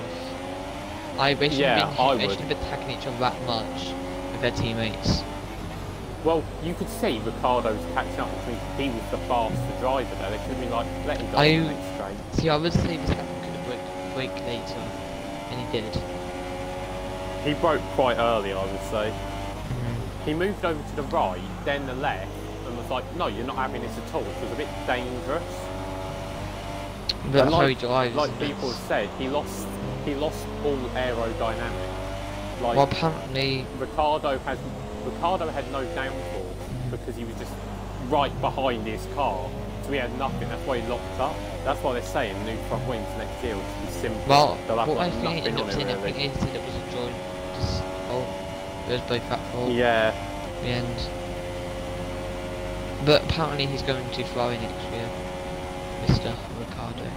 S1: They
S2: Yeah, I would.
S1: shouldn't have been attacking each other that much with their teammates.
S2: Well, you could see Ricardo's catching up between. He was the faster driver there. They should be like, let him go on the next straight.
S1: See, I would say Verstappen could have braked later, and he did.
S2: He broke quite early, I would say. He moved over to the right, then the left, and was like, no, you're not having this at all, which was a bit dangerous.
S1: But that's how he
S2: like,
S1: drives.
S2: like
S1: isn't
S2: people
S1: it?
S2: have said, he lost all aerodynamic. Like,
S1: Well, apparently,
S2: Ricardo had no downforce because he was just right behind his car, so he had nothing. That's why he locked up. That's why they're saying new front wings next year will just be simple.
S1: well,
S2: They'll have
S1: what I
S2: like
S1: think
S2: nothing
S1: ended
S2: on
S1: up
S2: it
S1: saying, I
S2: really.
S1: think he said it was a joint. Just, it was both at fault.
S2: Yeah.
S1: In the end. But apparently he's going to Ferrari next year, Mr. Ricardo.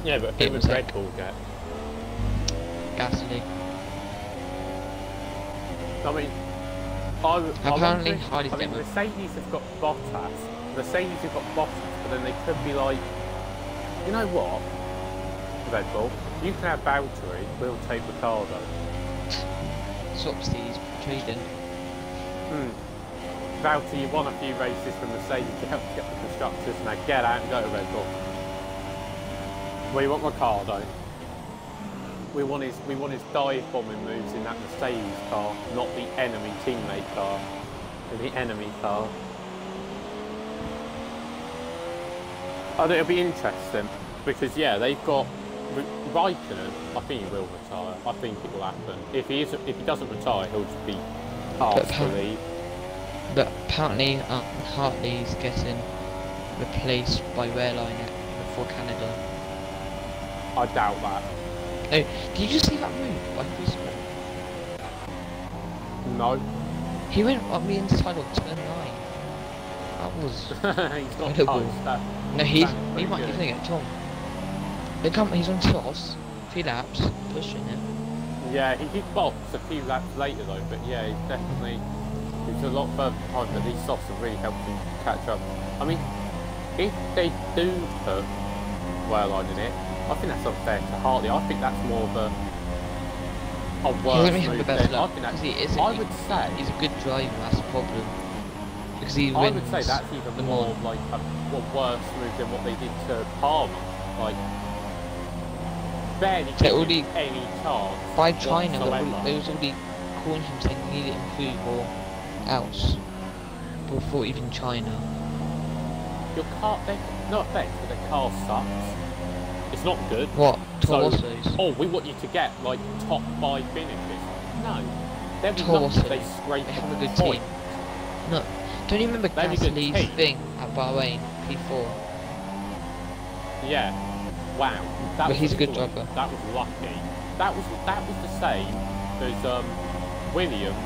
S2: Yeah, but
S1: It
S2: who
S1: was
S2: would
S1: like-
S2: Red Bull get?
S1: Gasly.
S2: I mean,
S1: Apparently,
S2: I
S1: Hardy's
S2: mean,
S1: getting
S2: Mercedes have got Bottas. Mercedes have got Bottas, but then they could be like, you know what, Red Bull, you can have Valtteri, we'll take Ricardo.
S1: Swapsies, trading.
S2: Valtteri, you won a few races for Mercedes to help get the constructors, now get out and go to Red Bull. Well, you want Ricardo? we want his dive bombing moves in that Mercedes car, not the enemy teammate car. The enemy car. I think it'll be interesting because yeah, they've got Raikkonen. I think he will retire. I think it will happen. If he doesn't retire, he'll just be asked to leave.
S1: But apparently, Hartley's getting replaced by Rareline for Canada.
S2: I doubt that.
S1: Oh, did you just see that move by Chris?
S2: No.
S1: He went on the inside of turn 9. That was
S2: He's not
S1: incredible.
S2: close.
S1: No, he might even get Tom. Look, he's on Toss, 3 laps, pushing him.
S2: Yeah, he did box a few laps later though, but yeah, he's a lot further behind, but these softs have really helped him catch up. I mean, if they do put Rareline in it, I think that's unfair to Hartley. I think that's more of a worse move than, I think that's, I would say
S1: he's a good driver, that's the problem. Because he
S2: I
S1: wins
S2: would say that's even more of like a worse move than what they did to Palmer. Like, barely giving any chance.
S1: By China,
S2: whatsoever.
S1: they was already calling him saying he needed to improve or else. Before even China.
S2: Your car, no offense, but the car sucks. It's not good.
S1: What?
S2: So,
S1: Torsos?
S2: oh, we want you to get like top 5 finishes. No. They'll be lucky
S1: Torsos.
S2: if they scrape
S1: They have a good
S2: point.
S1: team. No. Don't you remember
S2: They have a good
S1: Gasly's
S2: team.
S1: thing at Bahrain, P4?
S2: Yeah. Wow. That
S1: But he's a good
S2: fluke.
S1: driver.
S2: That was lucky. That was the same as Williams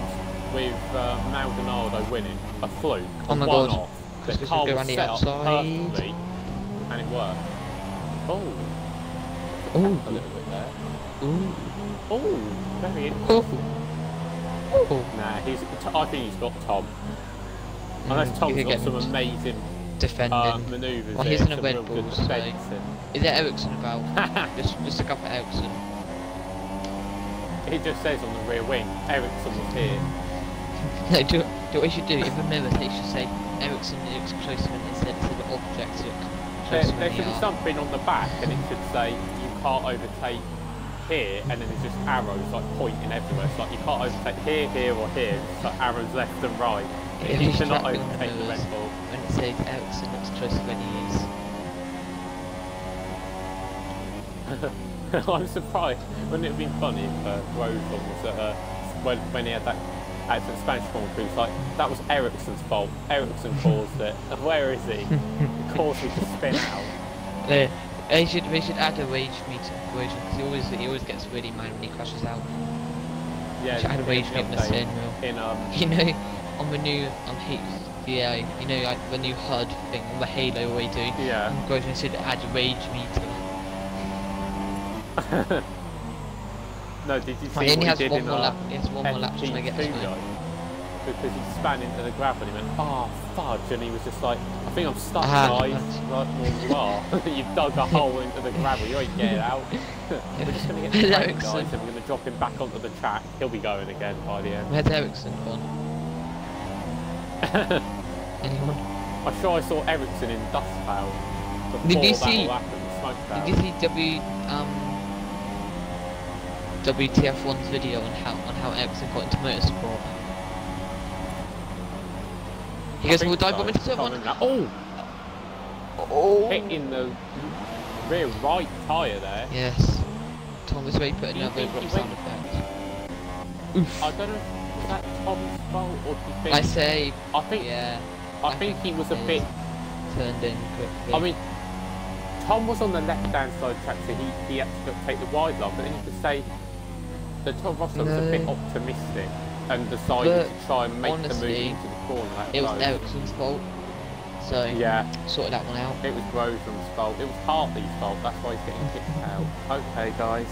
S2: with Maldonado winning. A fluke.
S1: Oh my
S2: one
S1: god.
S2: off. The
S1: Because
S2: car
S1: we go
S2: was
S1: around the
S2: set up
S1: outside.
S2: perfectly, and it worked. Oh.
S1: Ooh.
S2: A little bit there.
S1: Ooh.
S2: Oh, very interesting.
S1: Ooh.
S2: Nah, I think he's got Tom. Unless Tom's
S1: you
S2: got
S1: could
S2: some
S1: get
S2: amazing
S1: defending.
S2: manoeuvres
S1: Well,
S2: here,
S1: he's in a
S2: some
S1: Red
S2: real
S1: Bull,
S2: good
S1: so-
S2: defending.
S1: Is there Ericsson about? just look up at Ericsson.
S2: It just says on the rear wing, Ericsson was here.
S1: No, do what you should do. In the mirror, they should say Ericsson looks closer than it said the objects look
S2: There
S1: closer than
S2: should be
S1: they are.
S2: something on the back and it should say you can't overtake here, and then there's just arrows like pointing everywhere. It's like you can't overtake here, here or here. It's like arrows left and right.
S1: It
S2: You
S1: is
S2: cannot
S1: tracking on the
S2: overtake the
S1: mirrors
S2: Red Bull.
S1: when it says Ericsson looks closer than he is.
S2: I'm surprised. Wouldn't it have been funny if Grosjean was at when he had that accident Spanish Grand Prix? Like that was Ericsson's fault. Ericsson caused it. Where is he? He caused me to spin out.
S1: They should add a rage meter version because he always gets really mad when he crashes out.
S2: Yeah,
S1: They should add a rage meter in the steering wheel.
S2: in
S1: You know, on the new HDA, you know, like the new HUD thing, on the Halo way do.
S2: yeah.
S1: Grosjean should add a rage meter.
S2: No, did you see
S1: He only
S2: what
S1: has
S2: he did
S1: one
S2: in
S1: more lap. He has one more lap to try to get this
S2: FP2
S1: one.
S2: though? Because he span into the gravel and he went, oh fudge, and he was just like, I think I'm stuck, guys. Like, well, you are. You've dug a hole into the gravel, you ain't getting out. We're just going to get the train, guys, and we're going to drop him back onto the track. He'll be going again by the end.
S1: Where's Ericsson gone? Anyone?
S2: I'm sure I saw Ericsson in dust cloud before
S1: Did you
S2: that
S1: see-
S2: all happened, smoke cloud.
S1: Did you see WTF1's video on how Ericsson got into motorsport? He goes, we'll dive bomb into someone.
S2: Oh!
S1: Oh!
S2: Hitting the rear right tyre there.
S1: Yes. Thomas Ray put
S2: Do you
S1: another
S2: think
S1: rock
S2: he
S1: sound
S2: went-
S1: effect.
S2: I don't know if was that Tom's fault or do you think...
S1: I say,
S2: I think
S1: yeah,
S2: I think he was a
S1: it
S2: bit...
S1: turned in quickly.
S2: I mean, Tom was on the left-hand side track, so he had to take the wide line, but then you could say that Tom Russell was a bit
S1: No.
S2: optimistic and decided
S1: But
S2: to try and make the move
S1: honestly,
S2: into the corner. That
S1: it was
S2: close.
S1: Ericsson's fault. So,
S2: Yeah,
S1: sorted that one out.
S2: it was Grosjean's fault. It was Hartley's fault. That's why he's getting kicked out. Okay, guys.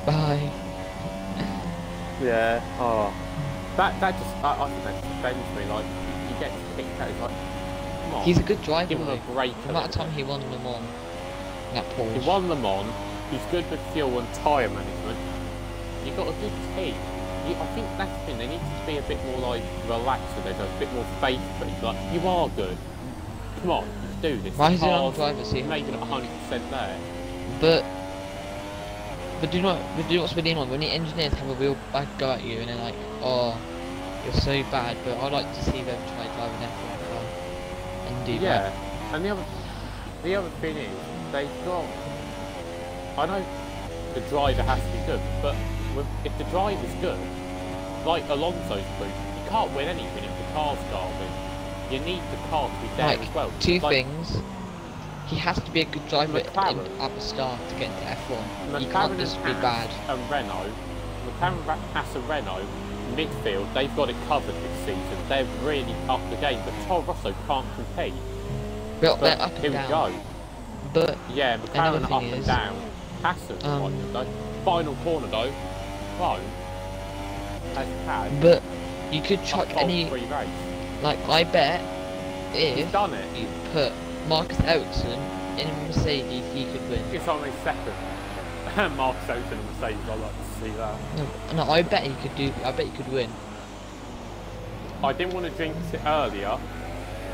S1: Bye.
S2: Yeah. Oh. That just I think that just offends me. Like he gets kicked out. He's like, come on.
S1: He's a good driver
S2: Give him a
S1: though.
S2: break.
S1: The amount of time he won them on that Porsche.
S2: He won them on. He's good with fuel and tyre management. You've got a good team. I think that's the thing. They need to be a bit more like relaxed with it, a bit more faith-free. Like you are good. Come on, let's do this.
S1: Why is
S2: The
S1: it on
S2: car's
S1: driver's seat?
S2: making it 100% there.
S1: But but do not spend anyone when the engineers have a real bad go at you and they're like, oh, you're so bad. But I like to see them try driving F1 car and do
S2: Yeah,
S1: that.
S2: and the other thing is they've got. I know the driver has to be good, but if the driver's good, like Alonso's proof, you can't win anything if the car's garbage. You need the car to be there
S1: Like,
S2: as well.
S1: two
S2: Like,
S1: things. He has to be a good driver
S2: McLaren.
S1: at the start to get into F1. He
S2: McLaren
S1: can't just be bad.
S2: and Renault, McLaren, Haas and Renault, midfield, they've got it covered this season. They've really upped the game, but Toro Rosso can't compete.
S1: But they're
S2: But
S1: up and
S2: here we
S1: down.
S2: go.
S1: But
S2: Yeah,
S1: another
S2: McLaren up
S1: thing
S2: and
S1: is,
S2: down. Hassan, though. Final corner though, Bo has had
S1: but you could
S2: a
S1: chuck any,
S2: fault-free race.
S1: like, I bet
S2: He's
S1: if
S2: done it.
S1: you put Marcus Ericsson in a Mercedes, he could win.
S2: It's only second. Marcus Ericsson and Mercedes, I'd like to see that.
S1: No, I bet he could do. I bet he could win.
S2: I didn't want to jinx it earlier,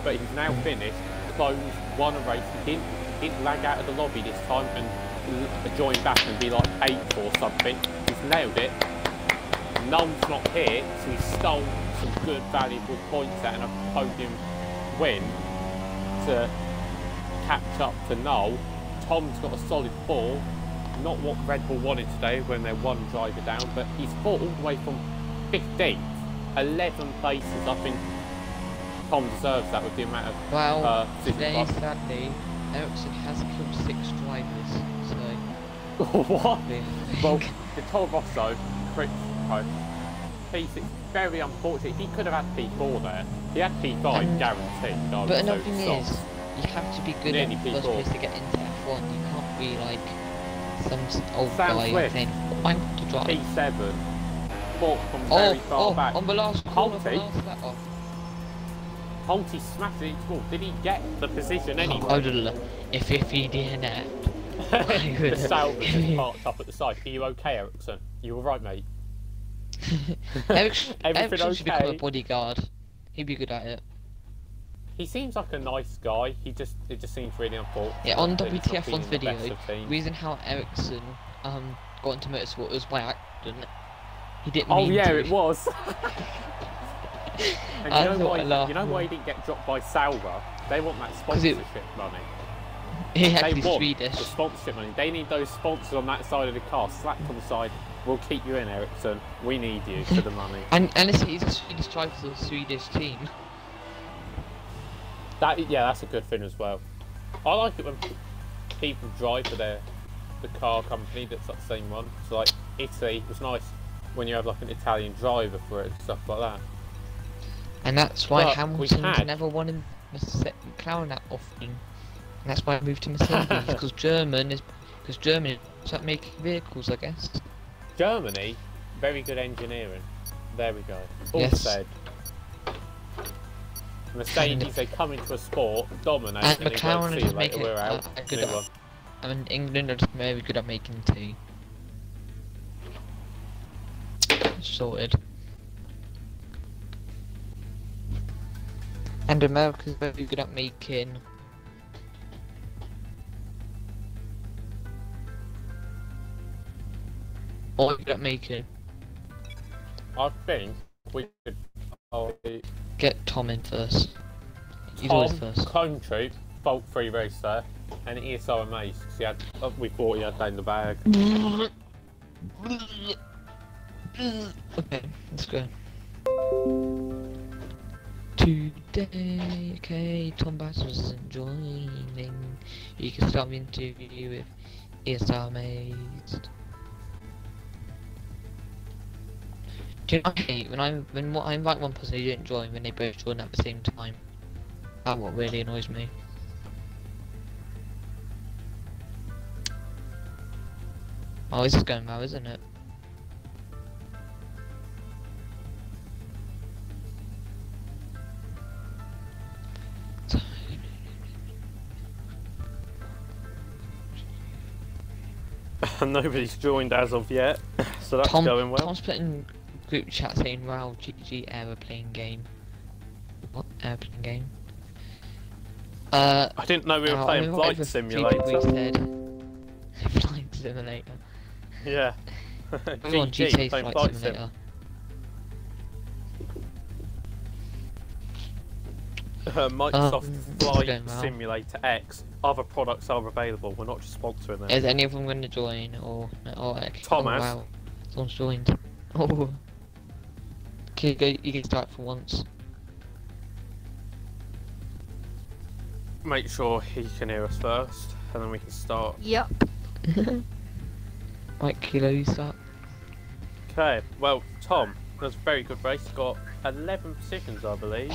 S2: but he's now finished, closed, won a race. He didn't lag out of the lobby this time and join back and be like 8th or something. He's nailed it. Null's not here, so he stole some good, valuable points out and a podium win to catch up to Null. Tom's got a solid 4. Not what Red Bull wanted today when they're one driver down, but he's fought all the way from 15th, 11 places. I think Tom deserves that with the amount of
S1: Well,
S2: season
S1: today,
S2: plus.
S1: sadly, Ericsson has killed 6 drivers. So
S2: What?
S1: yeah.
S2: Well, the Toro Rosso, P6, very unfortunate. He could have had P4 there. He had P5 guaranteed.
S1: But another thing is, you have to be good
S2: Nearly
S1: at first
S2: P4.
S1: place to get into F1. You can't be like some old
S2: Sam
S1: guy
S2: Swift.
S1: saying, "I'm to drive."
S2: P7, fought from very far back.
S1: On the last corner,
S2: Holty?
S1: the last lap off.
S2: Holty smashed it into the wall. Did he get the position
S1: Oh,
S2: anyway?
S1: if he didn't,
S2: The salvage is parked up at the side. Are you okay, Ericsson? You all right, mate?
S1: Ericsson
S2: Everything
S1: should become a
S2: okay?
S1: bodyguard. He'd be good at it.
S2: He seems like a nice guy. It just seems really unfortunate.
S1: Yeah, on
S2: that he's not
S1: WTF1's
S2: been in the best
S1: video,
S2: of teams.
S1: reason how Ericsson got into motorsport was by accident. He didn't
S2: Oh
S1: mean
S2: yeah,
S1: to.
S2: it was. And
S1: I
S2: you know
S1: thought
S2: why?
S1: I laughed
S2: You know why
S1: more.
S2: he didn't get dropped by Sauber? They want that sponsorship money.
S1: He had to
S2: They
S1: be
S2: want
S1: Swedish.
S2: the sponsorship money. They need those sponsors on that side of the car. Slapped on the side. We'll keep you in, Ericsson. We need you for the money.
S1: And he's a Swedish driver for a Swedish team.
S2: That's a good thing as well. I like it when people drive for the car company that's like the same one. So like Italy, it was nice when you have like an Italian driver for it and stuff like that.
S1: And that's why
S2: But
S1: Hamilton's never won in McLaren that often. And that's why I moved to Mercedes, because Germany start making vehicles, I guess.
S2: Germany, very good engineering. There we go. All
S1: Yes.
S2: said. Mercedes, they come into a sport, dominate,
S1: And
S2: and then
S1: McLaren
S2: go,
S1: are
S2: see you
S1: just
S2: later,
S1: making
S2: we're out.
S1: a good
S2: New one.
S1: and England are just very good at making tea. Sorted. And America's very good at making all good at making.
S2: I think we could
S1: Get Tom in first. He's always first.
S2: Clone Troop, fault-free race there, and he is so amazed because we thought he had that in the bag.
S1: Okay, let's go. Today, okay, Tom Bass wasn't joining. You can start the interview with ESR Amazed. Do you know what I hate? When I invite one person who didn't join, when they both join at the same time. That's what really annoys me. Oh, this is going well, isn't it?
S2: Nobody's joined as of yet, so that's going well.
S1: Tom's put in group chat saying, "Wow, GG aeroplane game." What airplane game?
S2: I didn't know we were playing Flight
S1: We
S2: Simulator.
S1: said Flight Simulator.
S2: Yeah.
S1: We're on
S2: GG,
S1: GTA
S2: playing
S1: Flight
S2: Flight Sim.
S1: Simulator.
S2: Microsoft
S1: it's
S2: Flight
S1: going well.
S2: Simulator X. Other products are available. We're not just sponsoring them.
S1: Is any of them going to join or like,
S2: Tom
S1: oh
S2: has.
S1: wow, someone's joined. Oh, okay, you can start for once.
S2: Make sure he can hear us first, and then we can start.
S4: Yep.
S1: Right, Kilo, you start.
S2: Okay, well, Tom, that was a very good race. Got 11 positions, I believe.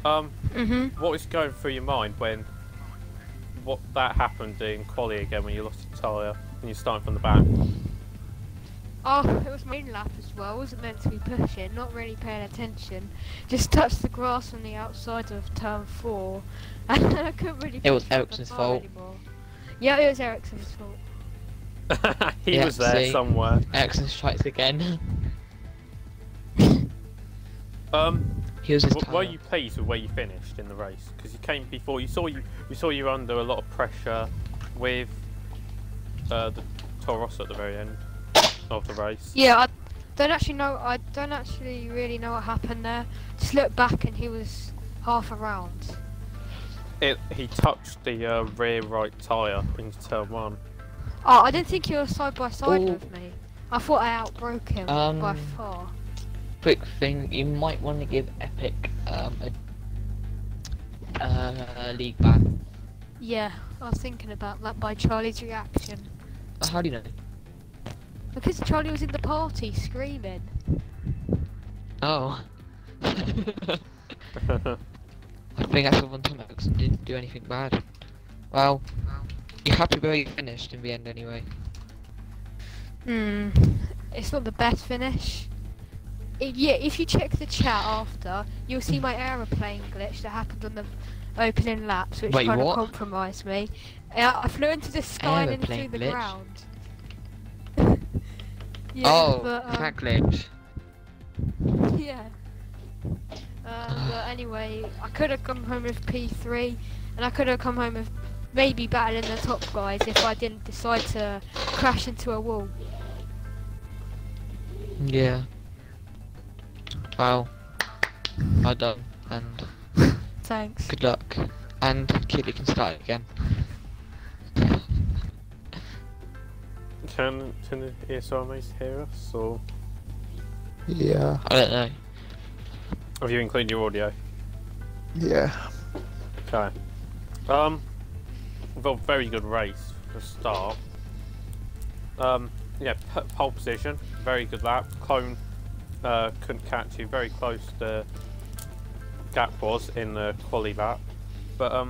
S2: What was going through your mind when that happened in quali again when you lost your tyre and you're starting from the back?
S4: Oh, it was my own lap as well. I wasn't meant to be pushing, not really paying attention. Just touched the grass on the outside of turn 4, and then I couldn't really.
S1: It was
S4: push the
S1: Ericsson's
S4: car
S1: fault.
S4: anymore. Yeah, it was Ericsson's fault.
S2: He
S1: Yeah,
S2: was there
S1: see?
S2: somewhere.
S1: Ericsson strikes again. He was his
S2: Were
S1: tyre.
S2: you pleased with where you finished in the race? Because you came before. We saw you under a lot of pressure with the Toro Rosso at the very end of the race.
S4: Yeah, I don't actually really know what happened there. Just looked back and he was half around.
S2: He touched the rear right tyre into turn 1.
S4: Oh, I didn't think he was side by side
S1: Oh.
S4: with me. I thought I outbroke him by far.
S1: Quick thing, you might want to give Epic a league ban.
S4: Yeah, I was thinking about that by Charlie's reaction.
S1: How do you know?
S4: Because Charlie was in the party screaming.
S1: Oh. I think that's the one time Ericsson didn't do anything bad. Well, you're happy where you finished in the end anyway.
S4: It's not the best finish. If you check the chat after, you'll see my aeroplane glitch that happened on the opening laps, which
S1: Wait,
S4: kind of
S1: what?
S4: compromised me. I flew into the sky and then
S1: Aeroplane
S4: through the
S1: glitch?
S4: ground. Yeah,
S1: Oh,
S4: but,
S1: that glitch.
S4: yeah. But anyway, I could have come home with P3, and I could have come home with maybe battling the top guys if I didn't decide to crash into a wall.
S1: Yeah. Well, well done, and
S4: Thanks.
S1: good luck. And Kid, you can start again.
S2: Can the ESRMs hear us, or
S5: Yeah.
S1: I don't know.
S2: have you included your audio?
S5: Yeah.
S2: Okay. We've got a very good race for a start. Yeah, pole position, very good lap. Clone couldn't catch you, very close to Gap was in the quali lap. But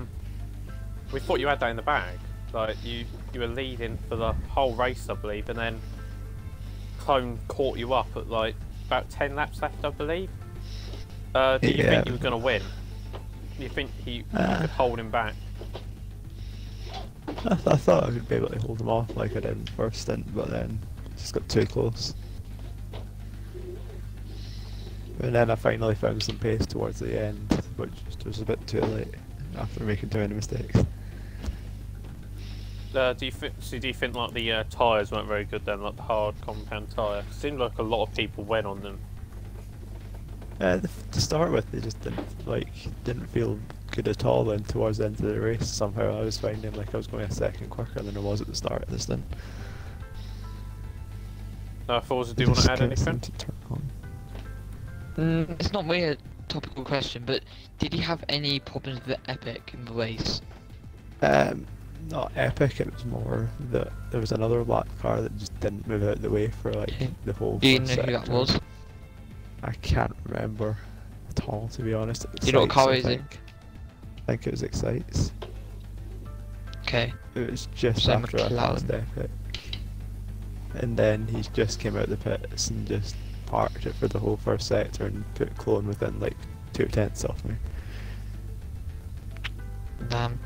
S2: we thought you had that in the bag. Like you were leading for the whole race, I believe, and then Clone caught you up at like about 10 laps left, I believe. Do you think you were going to win? Do you think you could hold him back?
S5: I thought I would be able to hold him off like I did in the first stint, but then just got too close. And then I finally found some pace towards the end, which was a bit too late after making too many mistakes.
S2: Do you think like the tyres weren't very good then, like the hard compound tyre? Seemed like a lot of people went on them.
S5: To start with, they just didn't feel good at all. Then towards the end of the race, somehow I was finding like I was going a second quicker than I was at the start of the stint.
S2: Forza, do you want to add anything?
S1: It's not really a topical question, but did you have any problems with the Epic in the race?
S5: Not epic. It was more that there was another black car that just didn't move out of the way for like the whole.
S1: Do you know
S5: first
S1: who that
S5: sector.
S1: was?
S5: I can't remember at all, to be honest.
S1: Do you know what
S5: Excites,
S1: car
S5: I
S1: is it?
S5: think it was Excites.
S1: Okay.
S5: It was just
S1: So
S5: after I passed
S1: McLaren.
S5: Epic. And then he just came out of the pits and just parked it for the whole first sector and put Clone within like 2/10 of me.
S1: Damn.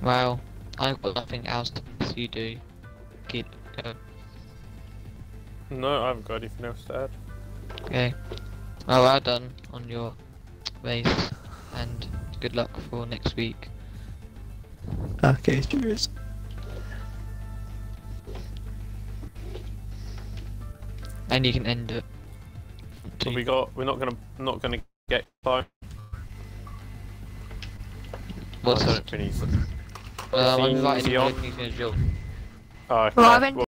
S1: Well, I've got nothing else to you do. Kid.
S2: No, I haven't got anything else to add.
S1: Okay. Well done on your race, and good luck for next week.
S5: Okay, cheers.
S1: and you can end it.
S2: Have we got? We're not gonna get time.
S1: What's
S2: I
S1: that?
S2: don't think he's.
S1: I'm
S2: Is he
S1: inviting
S2: on?
S1: him. He's gonna join.
S2: Oh, okay.
S4: Well, I've ended